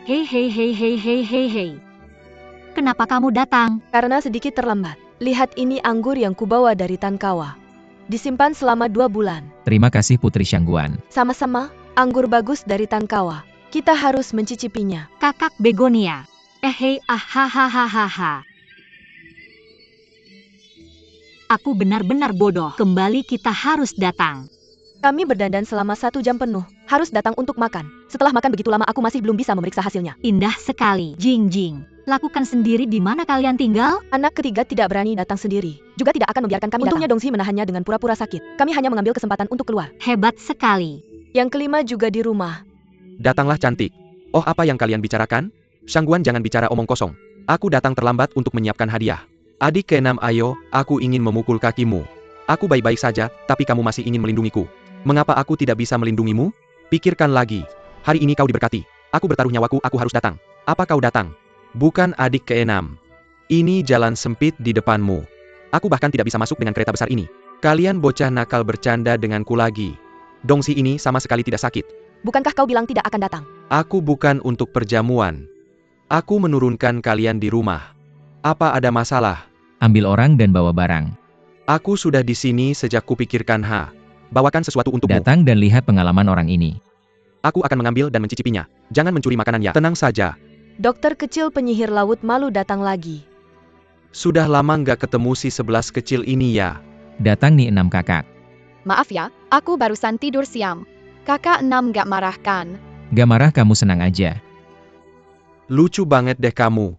D: Hei hei hei hei hei hei hei. Kenapa kamu datang?
A: Karena sedikit terlambat. Lihat ini anggur yang kubawa dari Tankawa. Disimpan selama 2 bulan.
B: Terima kasih Putri Shangguan.
A: Sama-sama, anggur bagus dari Tankawa. Kita harus mencicipinya.
D: Kakak Begonia. Hei ahahahaha. Aku benar-benar bodoh. Kembali kita harus datang.
A: Kami berdandan selama 1 jam penuh. Harus datang untuk makan. Setelah makan begitu lama aku masih belum bisa memeriksa hasilnya.
D: Indah sekali. Jing Jing. Lakukan sendiri di mana kalian tinggal?
A: Anak ketiga tidak berani datang sendiri. Juga tidak akan membiarkan kami datang. Untungnya Dongsi menahannya dengan pura-pura sakit. Kami hanya mengambil kesempatan untuk keluar.
D: Hebat sekali.
A: Yang kelima juga di rumah.
C: Datanglah cantik. Oh, apa yang kalian bicarakan? Shangguan, jangan bicara omong kosong. Aku datang terlambat untuk menyiapkan hadiah. Adik keenam, ayo, aku ingin memukul kakimu. Aku baik-baik saja, tapi kamu masih ingin melindungiku. Mengapa aku tidak bisa melindungimu? Pikirkan lagi. Hari ini kau diberkati. Aku bertaruh nyawaku, aku harus datang. Apa kau datang? Bukan adik keenam. Ini jalan sempit di depanmu. Aku bahkan tidak bisa masuk dengan kereta besar ini. Kalian bocah nakal bercanda denganku lagi. Dongsi ini sama sekali tidak sakit.
A: Bukankah kau bilang tidak akan datang?
C: Aku bukan untuk perjamuan. Aku menurunkan kalian di rumah. Apa ada masalah?
B: Ambil orang dan bawa barang.
C: Aku sudah di sini sejak kupikirkan bawakan sesuatu untukmu.
B: Datang dan lihat pengalaman orang ini.
C: Aku akan mengambil dan mencicipinya. Jangan mencuri makanan ya. Tenang saja.
A: Dokter kecil penyihir laut malu datang lagi.
C: Sudah lama nggak ketemu si 11 kecil ini ya.
B: Datang nih 6 kakak.
E: Maaf ya, aku barusan tidur siang. Kakak 6 gak marah kan?
B: Gak marah, kamu senang aja.
C: Lucu banget deh kamu.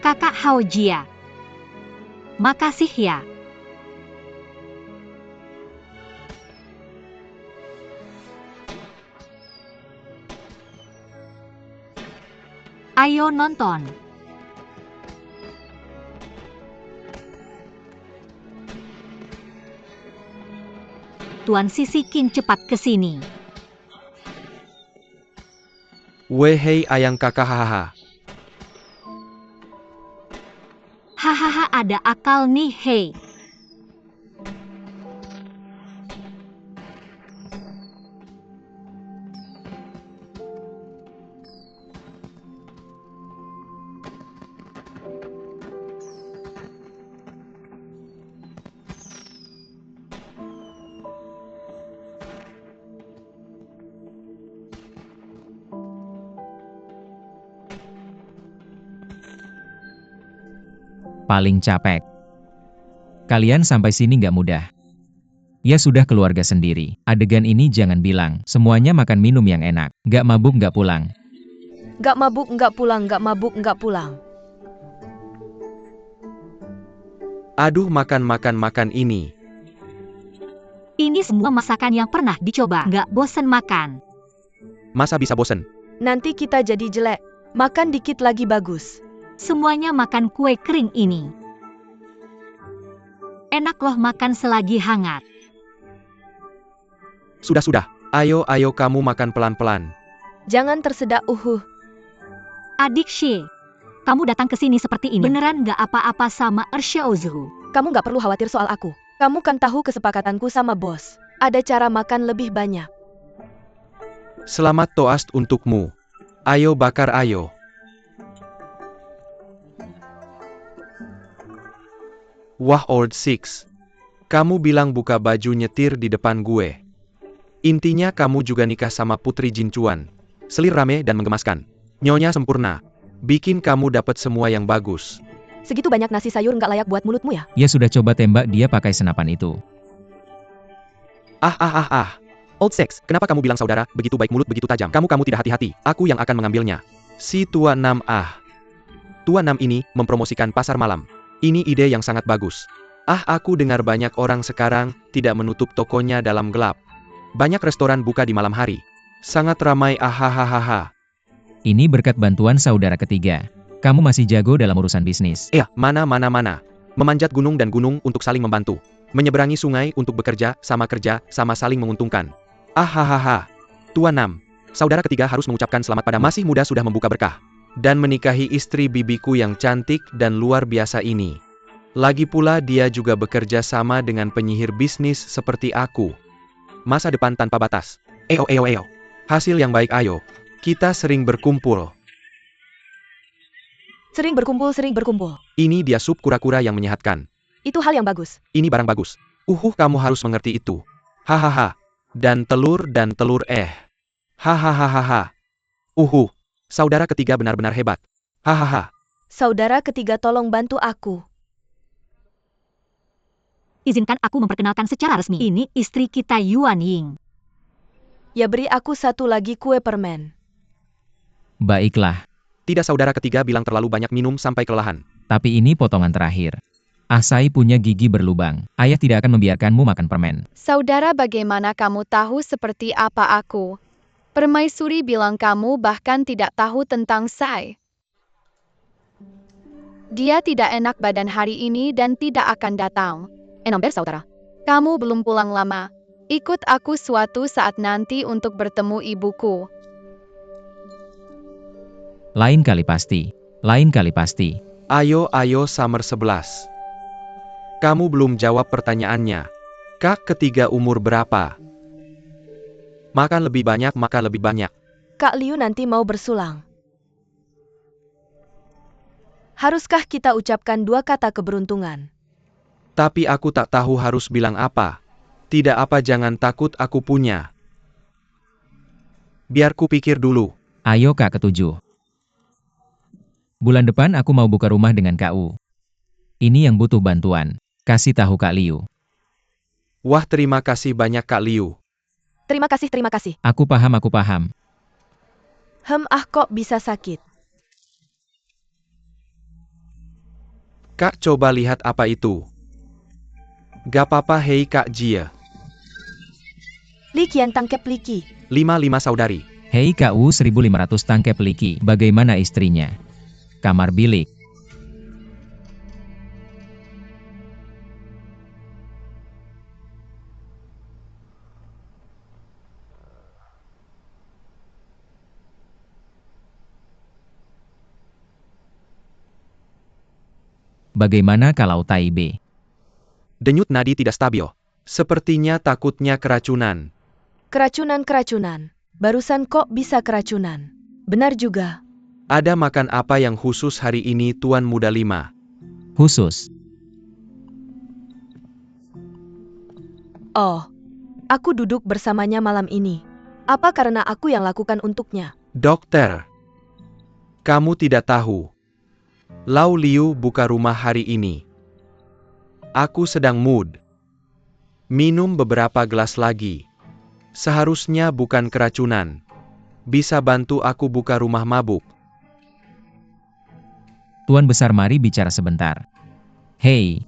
D: Kakak Haojia. Makasih ya. Ayo nonton. Tuan Sisi King cepat ke sini.
C: Wehei ayang kakak hahaha.
D: Hahaha, ada akal nih, hei.
B: Paling capek. Kalian sampai sini nggak mudah. Ya sudah keluarga sendiri. Adegan ini jangan bilang, semuanya makan minum yang enak. Nggak mabuk nggak pulang.
A: Nggak mabuk, nggak pulang, nggak mabuk, nggak pulang.
C: Aduh, makan ini.
D: Ini semua masakan yang pernah dicoba. Nggak bosen makan.
C: Masa bisa bosen?
A: Nanti kita jadi jelek. Makan dikit lagi bagus.
D: Semuanya makan kue kering ini. Enak loh makan selagi hangat.
C: Sudah. Ayo kamu makan pelan-pelan.
A: Jangan tersedak
D: Adik She, kamu datang ke sini seperti ini. Beneran nggak apa-apa sama Ershaozu?
A: Kamu nggak perlu khawatir soal aku. Kamu kan tahu kesepakatanku sama bos. Ada cara makan lebih banyak.
C: Selamat toast untukmu. Ayo bakar ayo. Wah Old Six. Kamu bilang buka baju nyetir di depan gue. Intinya kamu juga nikah sama Putri Jinchuan. Selir rame dan menggemaskan. Nyonya sempurna. Bikin kamu dapat semua yang bagus.
A: Segitu banyak nasi sayur nggak layak buat mulutmu ya?
B: Ya sudah coba tembak dia pakai senapan itu.
C: Old Six, kenapa kamu bilang saudara, begitu baik mulut begitu tajam? Kamu tidak hati-hati, aku yang akan mengambilnya. Si Tua Nam Tua Nam ini mempromosikan pasar malam. Ini ide yang sangat bagus. Aku dengar banyak orang sekarang tidak menutup tokonya dalam gelap. Banyak restoran buka di malam hari. Sangat ramai
B: Ini berkat bantuan saudara ketiga. Kamu masih jago dalam urusan bisnis.
C: Mana. Memanjat gunung dan gunung untuk saling membantu. Menyeberangi sungai untuk bekerja sama saling menguntungkan. Tua Nam, saudara ketiga harus mengucapkan selamat pada masih muda sudah membuka berkah. Dan menikahi istri bibiku yang cantik dan luar biasa ini. Lagi pula dia juga bekerja sama dengan penyihir bisnis seperti aku. Masa depan tanpa batas. Hasil yang baik ayo. Kita sering berkumpul.
A: Sering berkumpul.
C: Ini dia sup kura-kura yang menyehatkan.
A: Itu hal yang bagus.
C: Ini barang bagus. Kamu harus mengerti itu. Dan telur. Saudara ketiga benar-benar hebat.
A: Saudara ketiga tolong bantu aku.
D: Izinkan aku memperkenalkan secara resmi. Ini istri kita Yuan Ying.
A: Ya beri aku satu lagi kue permen.
B: Baiklah,
C: Tidak, saudara ketiga bilang terlalu banyak minum sampai kelelahan.
B: tapi ini potongan terakhir. Ahsai punya gigi berlubang. Ayah tidak akan membiarkanmu makan permen.
E: Saudara, bagaimana kamu tahu seperti apa aku? Permaisuri bilang kamu bahkan tidak tahu tentang saya. Dia tidak enak badan hari ini dan tidak akan datang. Enomber saudara. Kamu belum pulang lama. Ikut aku suatu saat nanti untuk bertemu ibuku.
B: Lain kali pasti.
C: Ayo Summer 11. Kamu belum jawab pertanyaannya. Kak ketiga umur berapa? Makan lebih banyak.
A: Kak Liu nanti mau bersulang. Haruskah kita ucapkan 2 kata keberuntungan?
C: Tapi aku tak tahu harus bilang apa. Tidak apa, jangan takut, aku punya. Biar ku pikir dulu.
B: Ayo kak ketujuh. Bulan depan aku mau buka rumah dengan KU. Ini yang butuh bantuan. Kasih tahu Kak Liu.
C: Wah, terima kasih banyak Kak Liu.
A: Terima kasih.
B: Aku paham.
A: Kok bisa sakit?
C: Kak, coba lihat apa itu. Gak apa-apa, hei Kak Jia.
A: Li Qian tangkep Liki.
C: 5 saudari.
B: Hei KU 1500 tangkep Liki. Bagaimana istrinya? Kamar bilik. Bagaimana kalau Taibei?
C: Denyut nadi tidak stabil. Sepertinya takutnya keracunan.
A: Keracunan. Barusan kok bisa keracunan? Benar juga.
C: Ada makan apa yang khusus hari ini Tuan Muda 5?
B: Khusus.
A: Oh, aku duduk bersamanya malam ini. Apa karena aku yang lakukan untuknya?
C: Dokter, kamu tidak tahu. Lau Liu buka rumah hari ini. Aku sedang mood. Minum beberapa gelas lagi. Seharusnya bukan keracunan. Bisa bantu aku buka rumah mabuk.
B: Tuan Besar mari bicara sebentar. Hei.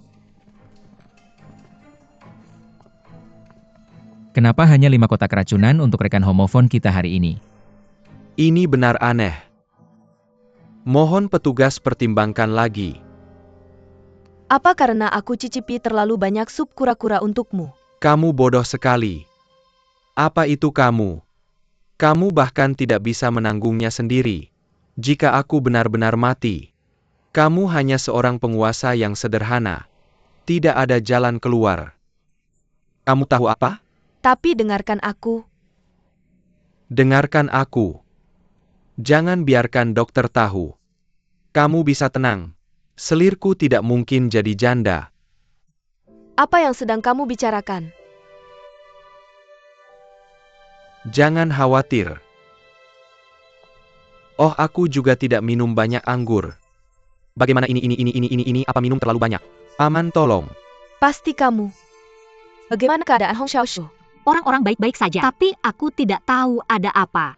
B: Kenapa hanya 5 kotak keracunan untuk rekan homofon kita hari ini?
C: Ini benar aneh. Mohon petugas pertimbangkan lagi.
A: Apa karena aku cicipi terlalu banyak sup kura-kura untukmu?
C: Kamu bodoh sekali. Apa itu kamu? Kamu bahkan tidak bisa menanggungnya sendiri. Jika aku benar-benar mati, kamu hanya seorang penguasa yang sederhana. Tidak ada jalan keluar. Kamu tahu apa?
A: Tapi dengarkan aku.
C: Dengarkan aku. Jangan biarkan dokter tahu. Kamu bisa tenang. Selirku tidak mungkin jadi janda.
A: Apa yang sedang kamu bicarakan?
C: Jangan khawatir. Oh, aku juga tidak minum banyak anggur. Bagaimana ini, apa minum terlalu banyak? Paman tolong.
A: Pasti kamu. Bagaimana keadaan Hong Xiaoshu?
D: Orang-orang baik-baik saja, tapi aku tidak tahu ada apa.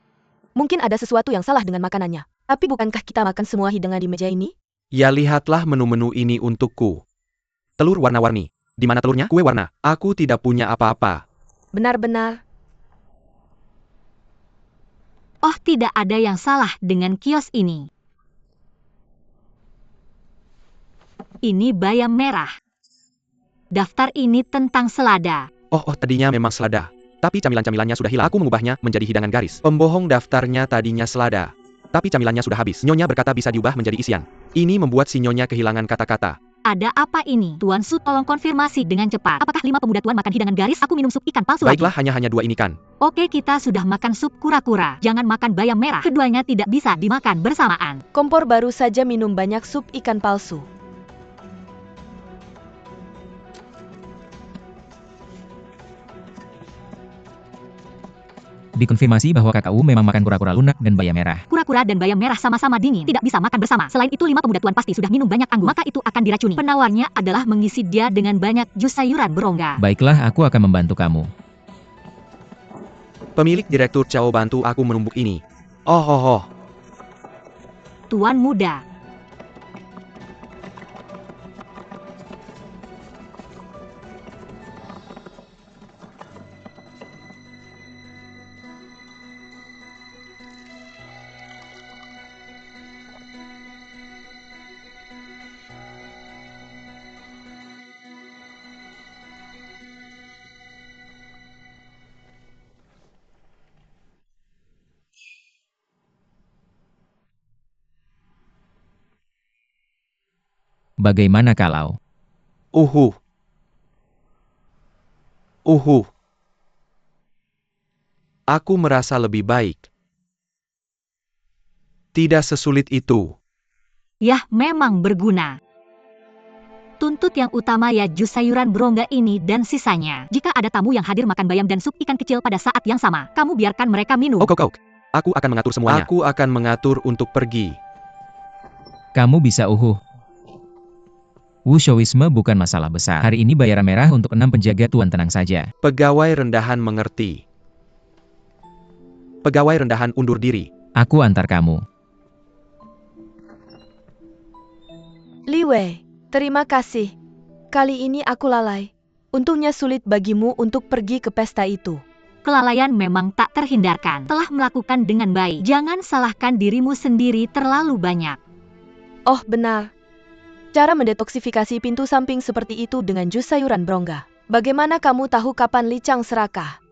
A: Mungkin ada sesuatu yang salah dengan makanannya. Tapi bukankah kita makan semua hidangan di meja ini?
C: Ya lihatlah menu-menu ini untukku. Telur warna-warni. Di mana telurnya? Kue warna. Aku tidak punya apa-apa.
A: Benar-benar.
D: Oh, tidak ada yang salah dengan kios ini. Ini bayam merah. Daftar ini tentang selada.
C: Oh, tadinya memang selada. Tapi camilan-camilannya sudah hilang. Aku mengubahnya menjadi hidangan garis. Pembohong daftarnya tadinya selada. Tapi camilannya sudah habis. Nyonya berkata bisa diubah menjadi isian. Ini membuat si Nyonya kehilangan kata-kata.
D: Ada apa ini? Tuan Su, tolong konfirmasi dengan cepat. Apakah 5 pemuda Tuan makan hidangan garis? Aku minum sup ikan palsu
C: Baiklah,
D: lagi.
C: hanya 2 ini kan.
D: Oke, kita sudah makan sup kura-kura. Jangan makan bayam merah. Keduanya tidak bisa dimakan bersamaan.
A: Kompor baru saja minum banyak sup ikan palsu.
B: Dikonfirmasi bahwa KKU memang makan kura-kura lunak dan bayam merah.
D: Kura-kura dan bayam merah sama-sama dingin. Tidak bisa makan bersama. Selain itu 5 pemuda Tuan pasti sudah minum banyak anggur. Maka itu akan diracuni. Penawarnya adalah mengisi dia dengan banyak jus sayuran berongga.
B: Baiklah, aku akan membantu kamu.
C: Pemilik direktur Cao bantu aku menumbuk ini. Oh.
D: Tuan muda.
B: Bagaimana kalau?
C: Aku merasa lebih baik. Tidak sesulit itu.
D: Yah, memang berguna. Tuntut yang utama ya jus sayuran berongga ini dan sisanya. Jika ada tamu yang hadir makan bayam dan sup ikan kecil pada saat yang sama, kamu biarkan mereka minum.
C: Ok. Aku akan mengatur semuanya. Aku akan mengatur untuk pergi.
B: Kamu bisa Wushowisme bukan masalah besar. Hari ini bayaran merah untuk 6 penjaga Tuan, tenang saja.
C: Pegawai rendahan mengerti. Pegawai rendahan undur diri.
B: Aku antar kamu.
A: Li Wei, terima kasih. Kali ini aku lalai. Untungnya sulit bagimu untuk pergi ke pesta itu.
D: Kelalaian memang tak terhindarkan. Telah melakukan dengan baik. Jangan salahkan dirimu sendiri terlalu banyak.
A: Oh, benar. Cara mendetoksifikasi pintu samping seperti itu dengan jus sayuran berongga. Bagaimana kamu tahu kapan Li Chang serakah?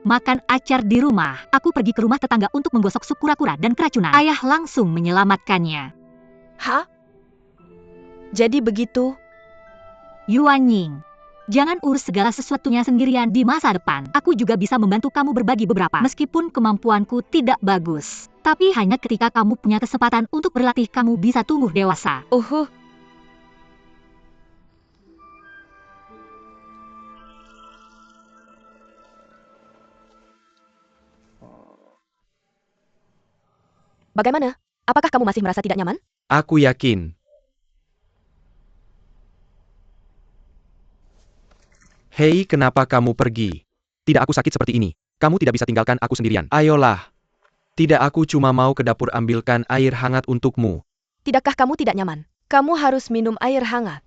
D: Makan acar di rumah. Aku pergi ke rumah tetangga untuk menggosok sup kura-kura dan keracunan. Ayah langsung menyelamatkannya.
A: Hah? Jadi begitu?
D: Yuan Ying, jangan urus segala sesuatunya sendirian di masa depan. Aku juga bisa membantu kamu berbagi beberapa. Meskipun kemampuanku tidak bagus, tapi hanya ketika kamu punya kesempatan untuk berlatih kamu bisa tumbuh dewasa.
A: Bagaimana? Apakah kamu masih merasa tidak nyaman?
C: Aku yakin. Hei, kenapa kamu pergi? Tidak, aku sakit seperti ini. Kamu tidak bisa tinggalkan aku sendirian. Ayolah. Tidak, aku cuma mau ke dapur ambilkan air hangat untukmu.
A: Tidakkah kamu tidak nyaman? Kamu harus minum air hangat.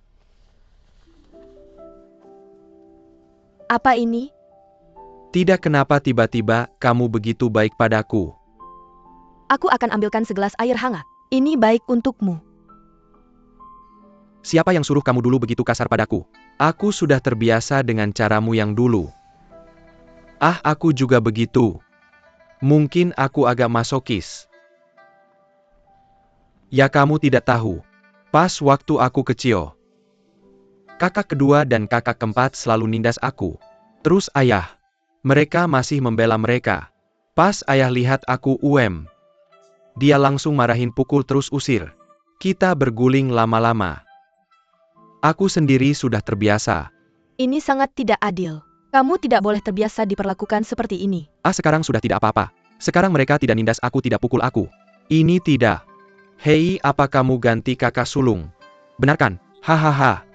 A: Apa ini?
C: Tidak, kenapa tiba-tiba kamu begitu baik padaku?
A: Aku akan ambilkan segelas air hangat. Ini baik untukmu.
C: Siapa yang suruh kamu dulu begitu kasar padaku? Aku sudah terbiasa dengan caramu yang dulu. Ah, aku juga begitu. Mungkin aku agak masokis. Ya, kamu tidak tahu. Pas waktu aku kecil, kakak kedua dan kakak keempat selalu nindas aku. Terus ayah. Mereka masih membela mereka. Pas ayah lihat aku dia langsung marahin, pukul terus usir. Kita berguling lama-lama. Aku sendiri sudah terbiasa.
A: Ini sangat tidak adil. Kamu tidak boleh terbiasa diperlakukan seperti ini.
C: Ah, sekarang sudah tidak apa-apa. Sekarang mereka tidak nindas aku, tidak pukul aku. Ini tidak. Hei, apa kamu ganti kakak sulung? Benar kan? Hahaha.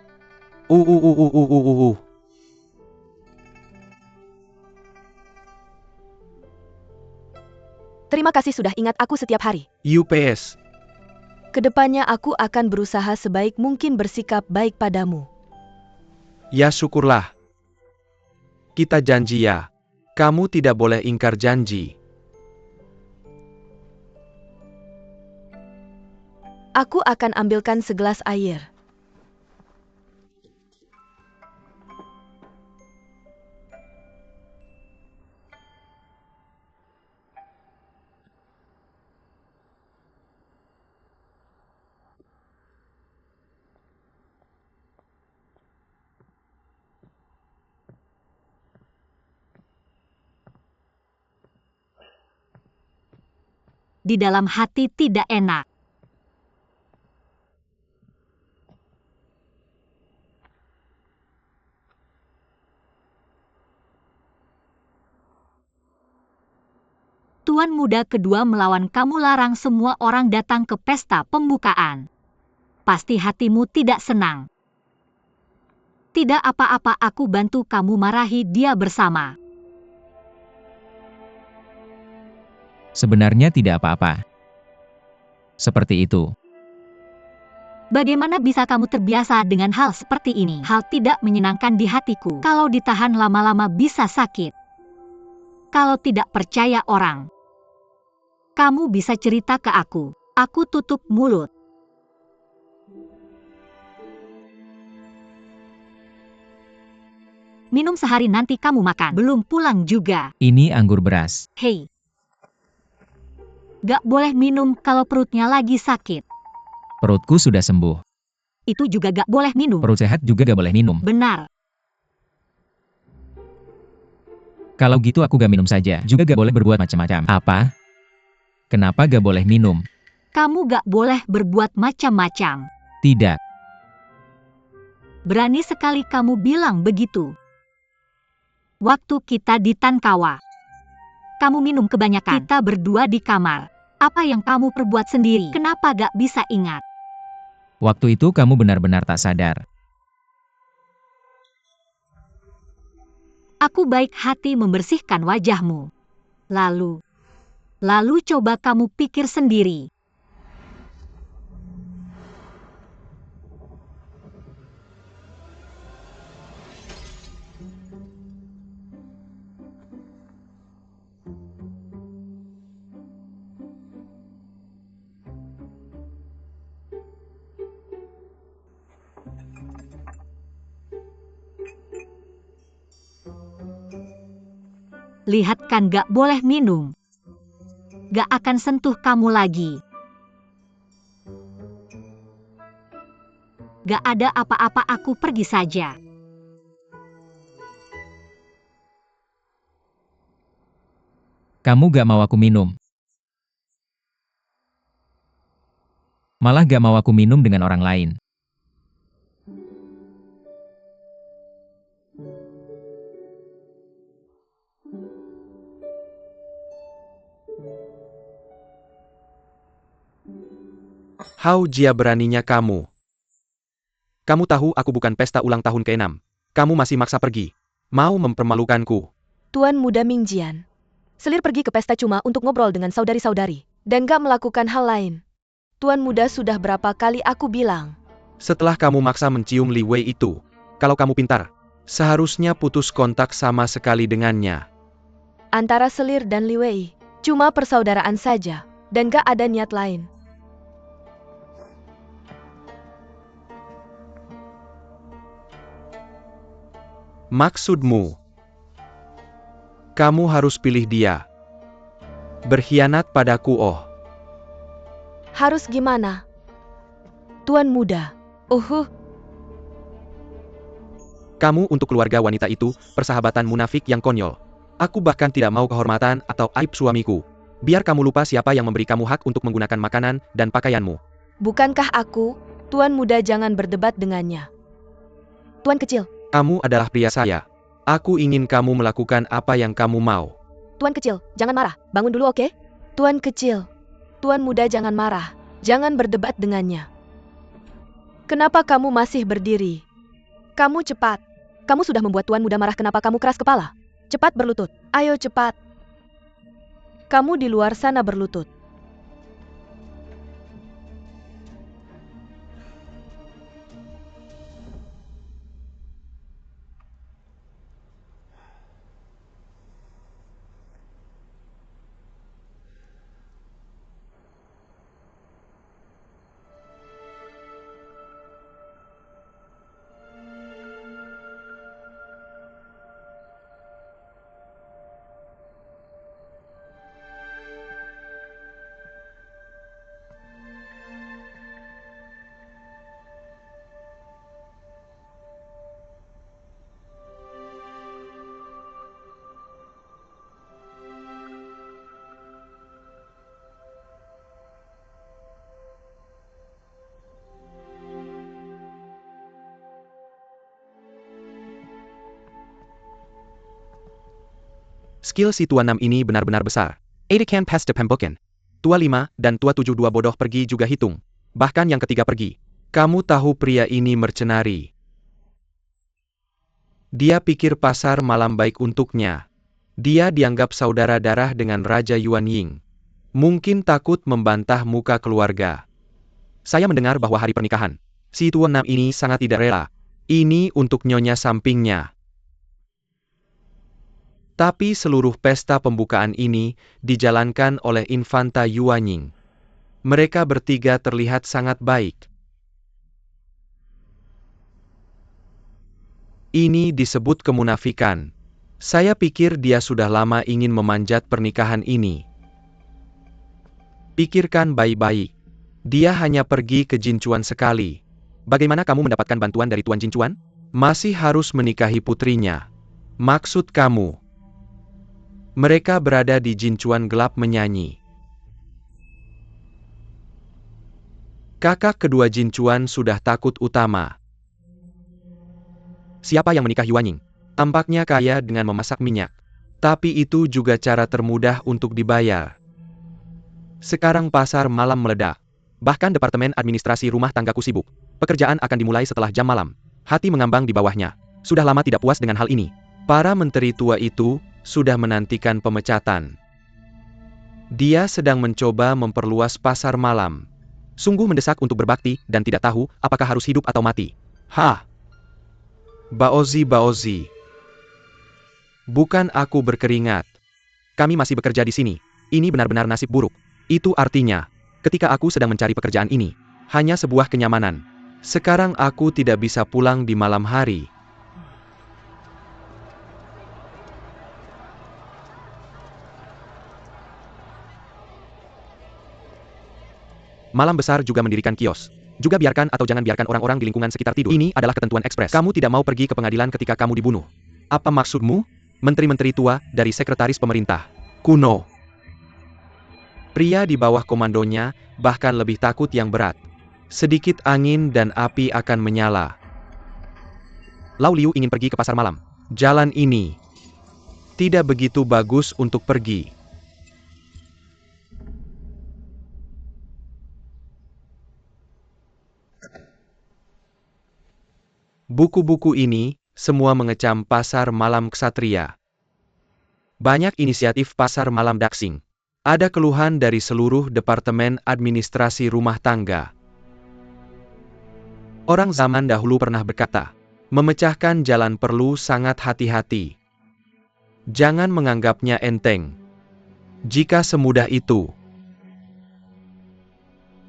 A: Terima kasih sudah ingat aku setiap hari.
C: UPS.
A: Kedepannya aku akan berusaha sebaik mungkin bersikap baik padamu.
C: Ya, syukurlah. Kita janji ya. Kamu tidak boleh ingkar janji.
A: Aku akan ambilkan segelas air.
D: Di dalam hati tidak enak. Tuan muda kedua melawan kamu, larang semua orang datang ke pesta pembukaan. Pasti hatimu tidak senang. Tidak apa-apa, aku bantu kamu marahi dia bersama.
B: Sebenarnya tidak apa-apa. Seperti itu.
D: Bagaimana bisa kamu terbiasa dengan hal seperti ini? Hal tidak menyenangkan di hatiku. Kalau ditahan lama-lama bisa sakit. Kalau tidak percaya orang, kamu bisa cerita ke aku. Aku tutup mulut. Minum sehari nanti kamu makan. Belum pulang juga.
B: Ini anggur beras.
D: Hei. Gak boleh minum kalau perutnya lagi sakit.
B: Perutku sudah sembuh.
D: Itu juga gak boleh minum.
B: Perut sehat juga gak boleh minum.
D: Benar.
B: Kalau gitu aku gak minum saja. Juga gak boleh berbuat macam-macam. Apa? Kenapa gak boleh minum?
D: Kamu gak boleh berbuat macam-macam.
B: Tidak.
D: Berani sekali kamu bilang begitu. Waktu kita di Tankawa, kamu minum kebanyakan. Kita berdua di kamar. Apa yang kamu perbuat sendiri? Kenapa gak bisa ingat?
B: Waktu itu kamu benar-benar tak sadar.
D: Aku baik hati membersihkan wajahmu. Lalu coba kamu pikir sendiri. Lihat kan, gak boleh minum. Gak akan sentuh kamu lagi. Gak ada apa-apa, aku pergi saja.
B: Kamu gak mau aku minum. Malah gak mau aku minum dengan orang lain.
C: How jia beraninya kamu? Kamu tahu aku bukan pesta ulang tahun ke-6. Kamu masih maksa pergi. Mau mempermalukanku.
A: Tuan Muda Mingjian. Selir pergi ke pesta cuma untuk ngobrol dengan saudari-saudari. Dan gak melakukan hal lain. Tuan Muda sudah berapa kali aku bilang.
C: Setelah kamu maksa mencium Li Wei itu, kalau kamu pintar, seharusnya putus kontak sama sekali dengannya.
A: Antara Selir dan Li Wei. Cuma persaudaraan saja. Dan gak ada niat lain.
C: Maksudmu? Kamu harus pilih dia. Berkhianat padaku, oh.
A: Harus gimana? Tuan Muda.
C: Kamu untuk keluarga wanita itu, persahabatan munafik yang konyol. Aku bahkan tidak mau kehormatan atau aib suamiku. Biar kamu lupa siapa yang memberi kamu hak untuk menggunakan makanan dan pakaianmu.
A: Bukankah aku? Tuan Muda jangan berdebat dengannya. Tuan Kecil.
C: Kamu adalah pria saya. Aku ingin kamu melakukan apa yang kamu mau.
A: Tuan Kecil, jangan marah. Bangun dulu, oke? Tuan Kecil. Tuan Muda jangan marah. Jangan berdebat dengannya. Kenapa kamu masih berdiri? Kamu cepat. Kamu sudah membuat Tuan Muda marah, kenapa kamu keras kepala? Cepat berlutut. Ayo cepat. Kamu di luar sana berlutut.
C: Skill si tua 6 ini benar-benar besar. Ada can pass the pemboken. Tua 5 dan tua 7 dua bodoh pergi juga hitung. Bahkan yang ketiga pergi. Kamu tahu pria ini mercenari. Dia pikir pasar malam baik untuknya. Dia dianggap saudara darah dengan Raja Yuan Ying. Mungkin takut membantah muka keluarga. Saya mendengar bahwa hari pernikahan si tua 6 ini sangat tidak rela. Ini untuk nyonya sampingnya. Tapi seluruh pesta pembukaan ini dijalankan oleh Infanta Yuan Ying. Mereka bertiga terlihat sangat baik. Ini disebut kemunafikan. Saya pikir dia sudah lama ingin memanjat pernikahan ini. Pikirkan baik-baik. Dia hanya pergi ke Jinchuan sekali. Bagaimana kamu mendapatkan bantuan dari Tuan Jinchuan? Masih harus menikahi putrinya. Maksud kamu? Mereka berada di Jinchuan gelap menyanyi. Kakak kedua Jinchuan sudah takut utama. Siapa yang menikah Yuan Ying? Tampaknya kaya dengan memasak minyak. Tapi itu juga cara termudah untuk dibayar. Sekarang pasar malam meledak. Bahkan departemen administrasi rumah tanggaku sibuk. Pekerjaan akan dimulai setelah jam malam. Hati mengambang di bawahnya. Sudah lama tidak puas dengan hal ini. Para menteri tua itu sudah menantikan pemecatan. Dia sedang mencoba memperluas pasar malam. Sungguh mendesak untuk berbakti dan tidak tahu apakah harus hidup atau mati. Baozi. Bukan aku berkeringat. Kami masih bekerja di sini. Ini benar-benar nasib buruk. Itu artinya, ketika aku sedang mencari pekerjaan ini, hanya sebuah kenyamanan. Sekarang aku tidak bisa pulang di malam hari. Malam Besar juga mendirikan kios. Juga biarkan atau jangan biarkan orang-orang di lingkungan sekitar tidur. Ini adalah ketentuan ekspres. Kamu tidak mau pergi ke pengadilan ketika kamu dibunuh. Apa maksudmu? Menteri-menteri tua dari sekretaris pemerintah kuno. Pria di bawah komandonya bahkan lebih takut yang berat. Sedikit angin dan api akan menyala. Lau Liu ingin pergi ke pasar malam. Jalan ini tidak begitu bagus untuk pergi. Buku-buku ini semua mengecam pasar malam ksatria. Banyak inisiatif pasar malam Daxing. Ada keluhan dari seluruh departemen administrasi rumah tangga. Orang zaman dahulu pernah berkata, memecahkan jalan perlu sangat hati-hati. Jangan menganggapnya enteng. Jika semudah itu,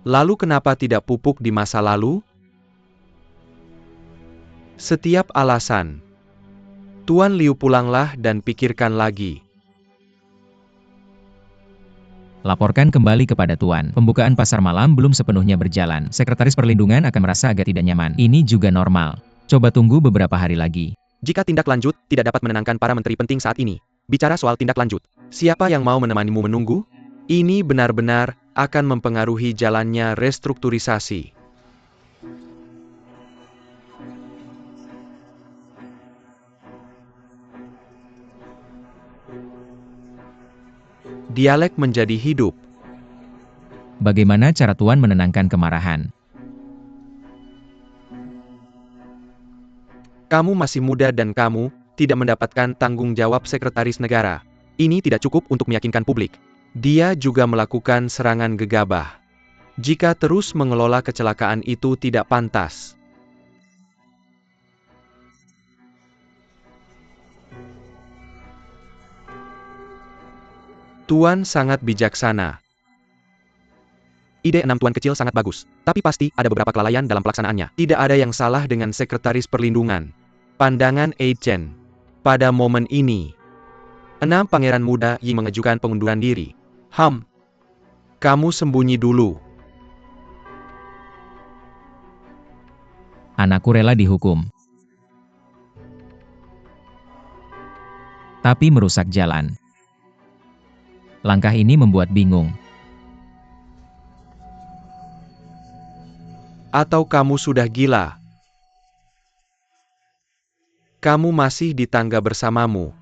C: lalu kenapa tidak pupuk di masa lalu? Setiap alasan. Tuan Liu, pulanglah dan pikirkan lagi.
B: Laporkan kembali kepada Tuan. Pembukaan pasar malam belum sepenuhnya berjalan. Sekretaris Perlindungan akan merasa agak tidak nyaman. Ini juga normal. Coba tunggu beberapa hari lagi.
C: Jika tindak lanjut tidak dapat menenangkan para menteri penting saat ini, bicara soal tindak lanjut, siapa yang mau menemanimu menunggu? Ini benar-benar akan mempengaruhi jalannya restrukturisasi. Dialek menjadi hidup.
B: Bagaimana cara Tuan menenangkan kemarahan?
C: Kamu masih muda dan kamu tidak mendapatkan tanggung jawab sekretaris negara. Ini tidak cukup untuk meyakinkan publik. Dia juga melakukan serangan gegabah. Jika terus mengelola kecelakaan itu tidak pantas. Tuan sangat bijaksana. Ide 6 Tuan kecil sangat bagus, tapi pasti ada beberapa kelalaian dalam pelaksanaannya. Tidak ada yang salah dengan sekretaris perlindungan. Pandangan Chen. Pada momen ini, 6 pangeran muda Yi mengajukan pengunduran diri. Kamu sembunyi dulu.
B: Anakku rela dihukum. Tapi merusak jalan. Langkah ini membuat bingung.
C: Atau kamu sudah gila? Kamu masih di tangga bersamamu.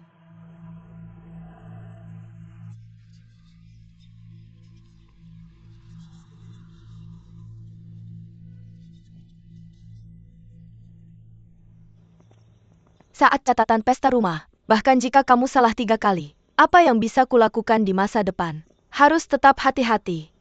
A: Saat catatan pesta rumah, bahkan jika kamu salah 3 kali, apa yang bisa kulakukan di masa depan? Harus tetap hati-hati.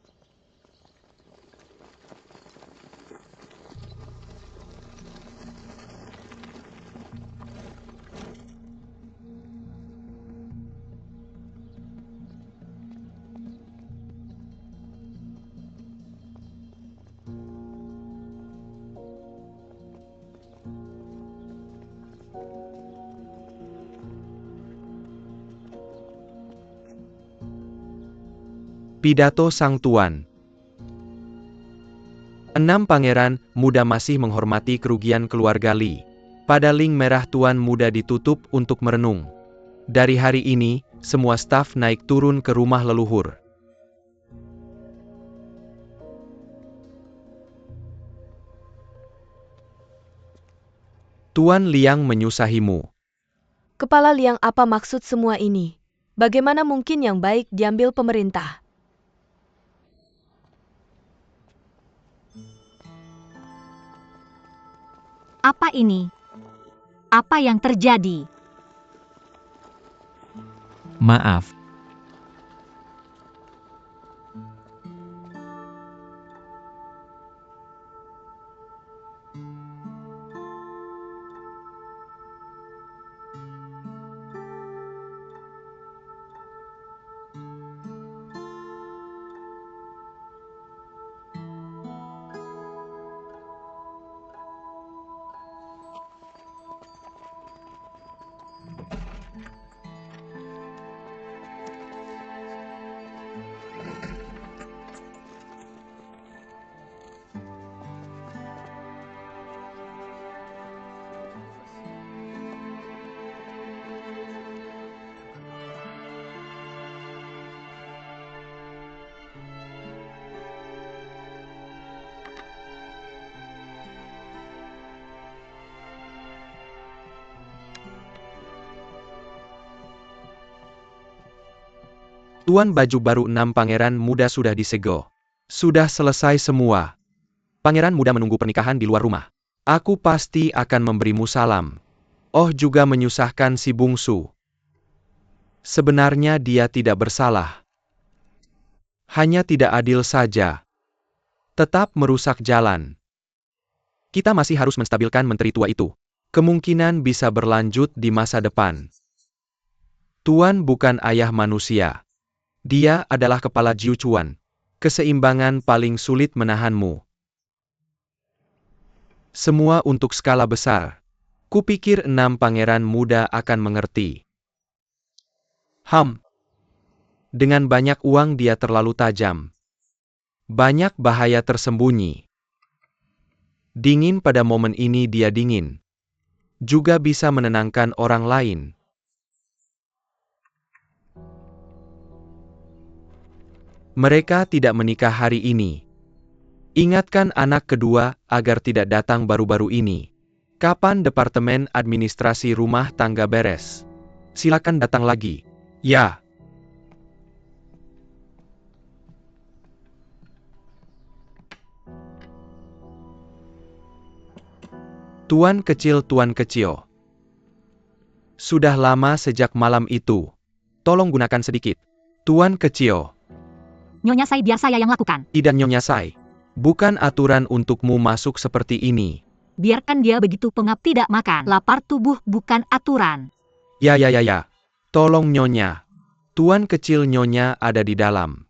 C: Pidato Sang Tuan. 6 pangeran muda masih menghormati kerugian keluarga Li. Pada link merah Tuan muda ditutup untuk merenung. Dari hari ini, semua staf naik turun ke rumah leluhur. Tuan Liang menyusahimu.
A: Kepala Liang, apa maksud semua ini? Bagaimana mungkin yang baik diambil pemerintah?
D: Apa ini? Apa yang terjadi?
B: Maaf.
C: Tuan baju baru 6 pangeran muda sudah disegel. Sudah selesai semua. Pangeran muda menunggu pernikahan di luar rumah. Aku pasti akan memberimu salam. Oh, juga menyusahkan si bungsu. Sebenarnya dia tidak bersalah. Hanya tidak adil saja. Tetap merusak jalan. Kita masih harus menstabilkan menteri tua itu. Kemungkinan bisa berlanjut di masa depan. Tuan bukan ayah manusia. Dia adalah kepala Jiuquan. Keseimbangan paling sulit menahanmu. Semua untuk skala besar. Kupikir 6 pangeran muda akan mengerti. Dengan banyak uang dia terlalu tajam. Banyak bahaya tersembunyi. Dingin pada momen ini dia dingin. Juga bisa menenangkan orang lain. Mereka tidak menikah hari ini. Ingatkan anak kedua agar tidak datang baru-baru ini. Kapan Departemen Administrasi Rumah Tangga beres? Silakan datang lagi. Ya. Tuan kecil, Tuan kecil. Sudah lama sejak malam itu. Tolong gunakan sedikit. Tuan kecil.
D: Nyonya Sai, biar saya yang lakukan.
C: Tidak, Nyonya Sai. Bukan aturan untukmu masuk seperti ini.
D: Biarkan dia begitu pengap tidak makan. Lapar tubuh bukan aturan.
C: Ya. Tolong Nyonya. Tuan kecil Nyonya ada di dalam.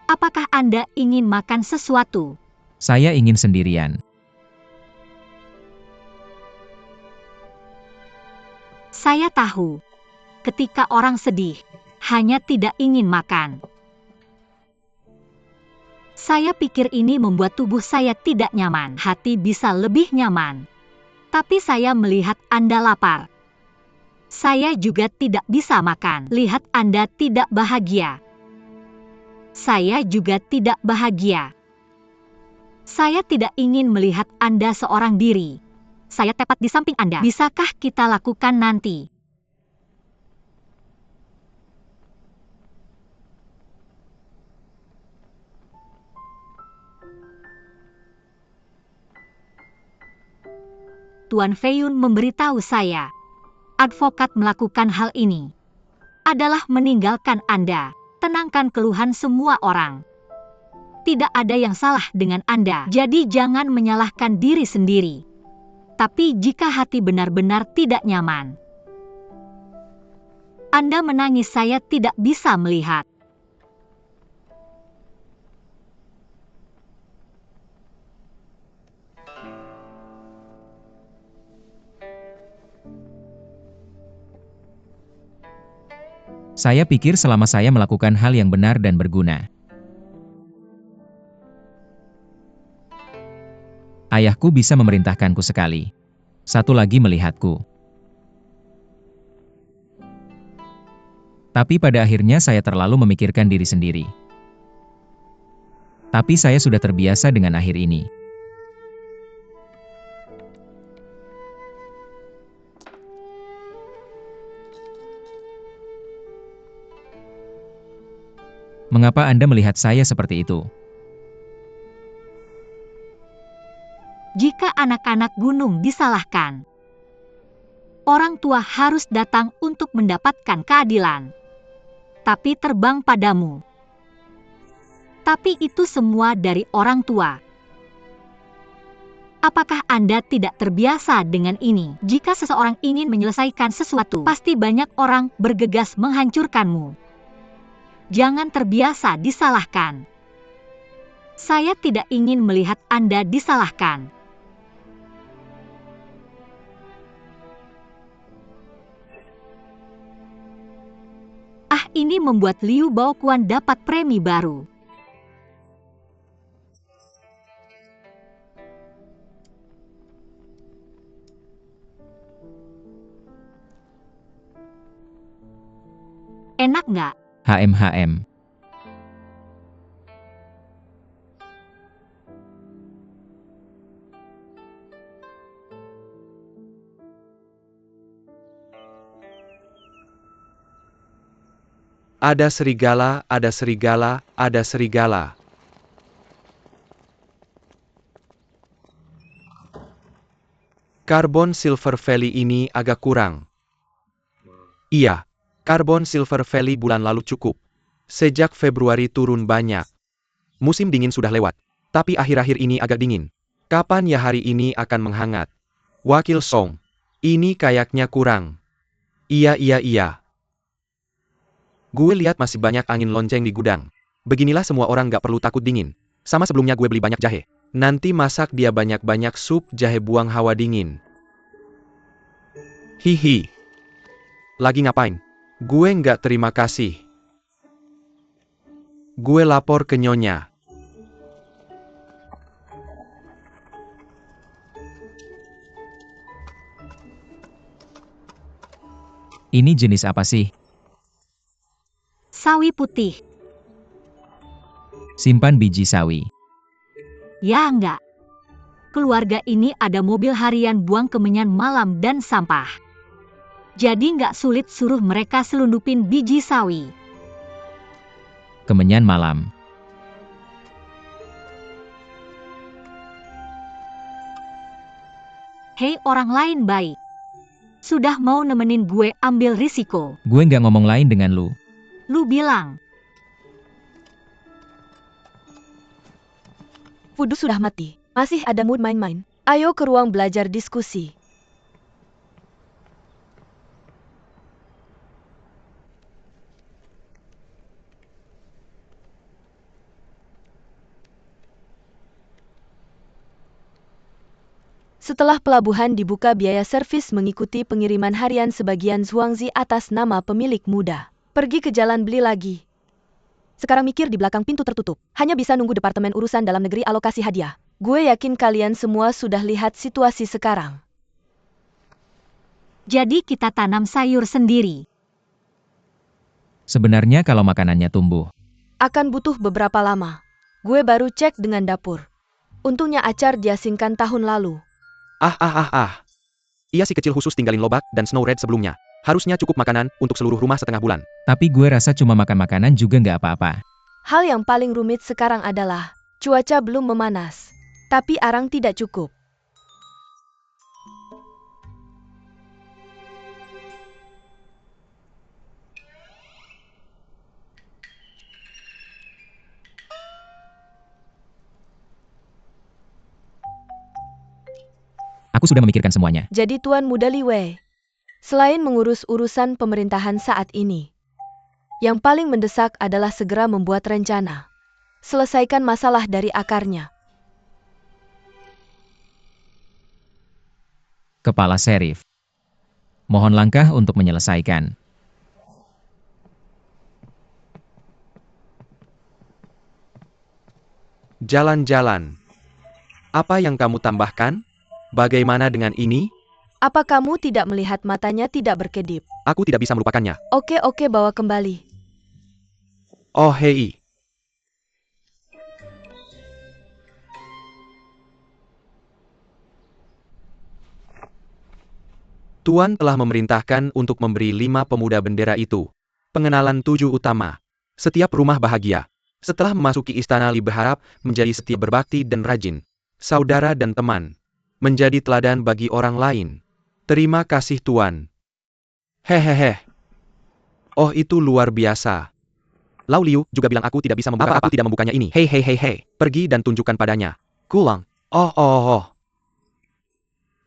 D: Apakah Anda ingin makan sesuatu?
B: Saya ingin sendirian.
D: Saya tahu. Ketika orang sedih, hanya tidak ingin makan. Saya pikir ini membuat tubuh saya tidak nyaman. Hati bisa lebih nyaman. Tapi saya melihat Anda lapar. Saya juga tidak bisa makan. Lihat Anda tidak bahagia. Saya juga tidak bahagia. Saya tidak ingin melihat Anda seorang diri. Saya tepat di samping Anda. Bisakah kita lakukan nanti? Tuan Feiyun memberitahu saya. Advokat melakukan hal ini adalah meninggalkan Anda. Tenangkan keluhan semua orang. Tidak ada yang salah dengan Anda, jadi jangan menyalahkan diri sendiri. Tapi jika hati benar-benar tidak nyaman, Anda menangis, saya tidak bisa melihat.
B: Saya pikir selama saya melakukan hal yang benar dan berguna. Ayahku bisa memerintahkanku sekali. Satu lagi melihatku. Tapi pada akhirnya saya terlalu memikirkan diri sendiri. Tapi saya sudah terbiasa dengan akhir ini. Mengapa Anda melihat saya seperti itu?
D: Jika anak-anak gunung disalahkan, orang tua harus datang untuk mendapatkan keadilan. Tapi terbang padamu. Tapi itu semua dari orang tua. Apakah Anda tidak terbiasa dengan ini? Jika seseorang ingin menyelesaikan sesuatu, pasti banyak orang bergegas menghancurkanmu. Jangan terbiasa disalahkan. Saya tidak ingin melihat Anda disalahkan. Ah, ini membuat Liu Baoquan dapat premi baru. Enak nggak?
B: HM.
C: Ada serigala, ada serigala, ada serigala. Karbon Silver Valley ini agak kurang. Iya, Karbon Silver Valley bulan lalu cukup. Sejak Februari turun banyak. Musim dingin sudah lewat, tapi akhir-akhir ini agak dingin. Kapan ya hari ini akan menghangat? Wakil Song, ini kayaknya kurang. Iya. Gue lihat masih banyak angin lonceng di gudang. Beginilah semua orang gak perlu takut dingin. Sama sebelumnya gue beli banyak jahe. Nanti masak dia banyak-banyak sup jahe buang hawa dingin. Hihi. Lagi ngapain? Gue nggak terima kasih. Gue lapor ke Nyonya.
B: Ini jenis apa sih?
D: Sawi putih.
B: Simpan biji sawi.
D: Ya enggak. Keluarga ini ada mobil harian buang kemenyan malam dan sampah. Jadi nggak sulit suruh mereka selundupin biji sawi.
B: Kemenyan malam.
D: Hei orang lain baik. Sudah mau nemenin gue ambil risiko.
B: Gue nggak ngomong lain dengan lu.
D: Lu bilang,
A: Fudu sudah mati. Masih ada mood main-main. Ayo ke ruang belajar diskusi. Setelah pelabuhan dibuka, biaya servis mengikuti pengiriman harian sebagian Zhuangzi atas nama pemilik muda. Pergi ke jalan beli lagi. Sekarang mikir di belakang pintu tertutup. Hanya bisa nunggu Departemen Urusan Dalam Negeri alokasi hadiah. Gue yakin kalian semua sudah lihat situasi sekarang.
D: jadi kita tanam sayur sendiri.
B: Sebenarnya kalau makanannya tumbuh.
A: Akan butuh beberapa lama. Gue baru cek dengan dapur. Untungnya acar diasingkan tahun lalu.
C: Iya si kecil khusus tinggalin Lobak dan Snow Red sebelumnya. Harusnya cukup makanan untuk seluruh rumah setengah bulan.
B: Tapi gue rasa cuma makan makanan juga nggak apa-apa.
A: Hal yang paling rumit sekarang adalah cuaca belum memanas. Tapi arang tidak cukup.
B: Aku sudah memikirkan semuanya.
A: Jadi Tuan Muda Li Wei, selain mengurus urusan pemerintahan saat ini, yang paling mendesak adalah segera membuat rencana. Selesaikan masalah dari akarnya.
B: Kepala Serif. Mohon langkah untuk menyelesaikan.
C: Jalan-jalan. Apa yang kamu tambahkan? Bagaimana dengan ini?
A: Apa kamu tidak melihat matanya tidak berkedip?
C: Aku tidak bisa melupakannya.
A: Oke, bawa kembali.
C: Oh hei. Tuan telah memerintahkan untuk memberi 5 pemuda bendera itu pengenalan 7 utama. Setiap rumah bahagia. Setelah memasuki istana, Li berharap menjadi setia, berbakti dan rajin. Saudara dan teman. Menjadi teladan bagi orang lain. Terima kasih Tuan. Hehehe. Oh itu luar biasa. Lau Liu juga bilang aku tidak bisa membuka aku tidak membukanya ini. Hei. Pergi dan tunjukkan padanya. Kulang. Oh.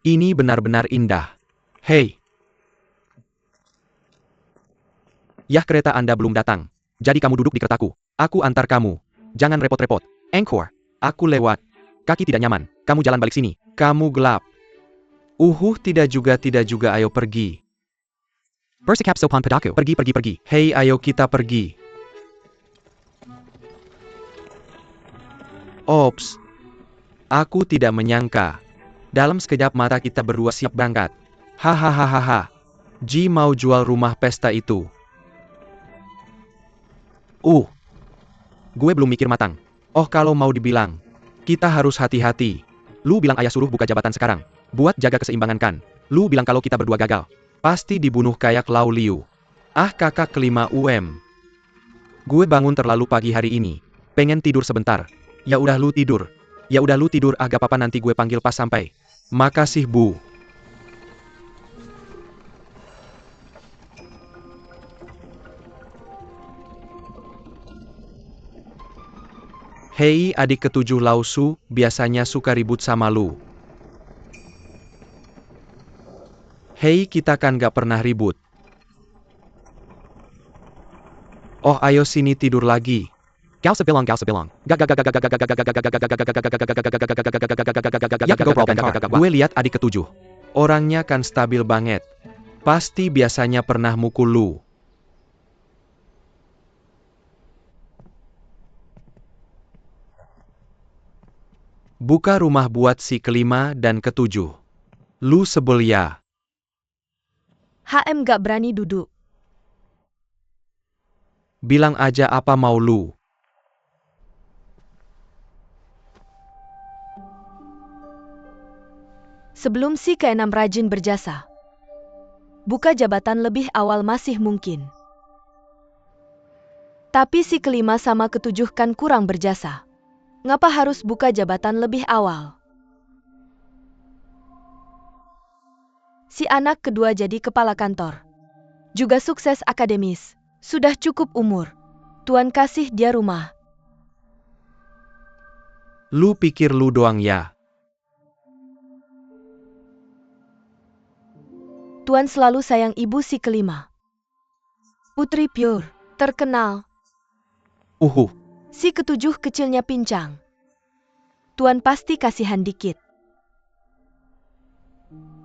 C: Ini benar-benar indah. Hei. Yah, kereta Anda belum datang. Jadi kamu duduk di keretaku. Aku antar kamu. Jangan repot-repot. Angkor. Aku lewat. Kaki tidak nyaman. Kamu jalan balik sini. Kamu gelap. Tidak juga, ayo pergi. Bersikap sopan padaku. Pergi. Hei, ayo kita pergi. Ops. Aku tidak menyangka. Dalam sekejap mata kita berdua siap berangkat. Hahaha. Ji mau jual rumah pesta itu. Gue belum mikir matang. Oh, kalau mau dibilang, kita harus hati-hati. Lu bilang ayah suruh buka jabatan sekarang. Buat jaga keseimbangan kan. Lu bilang kalau kita berdua gagal. Pasti dibunuh kayak Lau Liu. Ah, kakak kelima Gue bangun terlalu pagi hari ini. Pengen tidur sebentar. Ya udah lu tidur. Agak apa nanti gue panggil pas sampai. Makasih, Bu. Hei, adik ketujuh Lao Su, biasanya suka ribut sama lu. Hei, kita kan gak pernah ribut. Oh, ayo sini tidur lagi. Gak usah bilang. Gue lihat adik ketujuh. Orangnya kan stabil banget. Pasti biasanya pernah mukul lu. Buka rumah buat si kelima dan ketujuh. Lu sebel ya.
A: HM gak berani duduk.
C: Bilang aja apa mau lu.
A: Sebelum si keenam rajin berjasa. Buka jabatan lebih awal masih mungkin. Tapi si kelima sama ketujuh kan kurang berjasa. Ngapa harus buka jabatan lebih awal? Si anak kedua jadi kepala kantor. Juga sukses akademis. Sudah cukup umur. Tuan kasih dia rumah.
C: Lu pikir lu doang ya?
A: Tuan selalu sayang ibu si kelima. Putri Pure, terkenal. Si ketujuh kecilnya pincang. Tuan pasti kasihan dikit.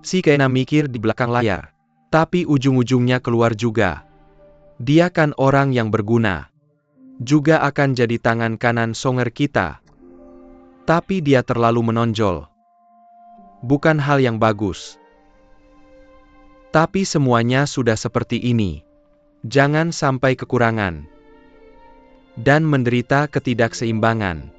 C: Si keenam mikir di belakang layar. Tapi ujung-ujungnya keluar juga. Dia kan orang yang berguna. Juga akan jadi tangan kanan songer kita. Tapi dia terlalu menonjol. Bukan hal yang bagus. Tapi semuanya sudah seperti ini. Jangan sampai kekurangan. Dan menderita ketidakseimbangan.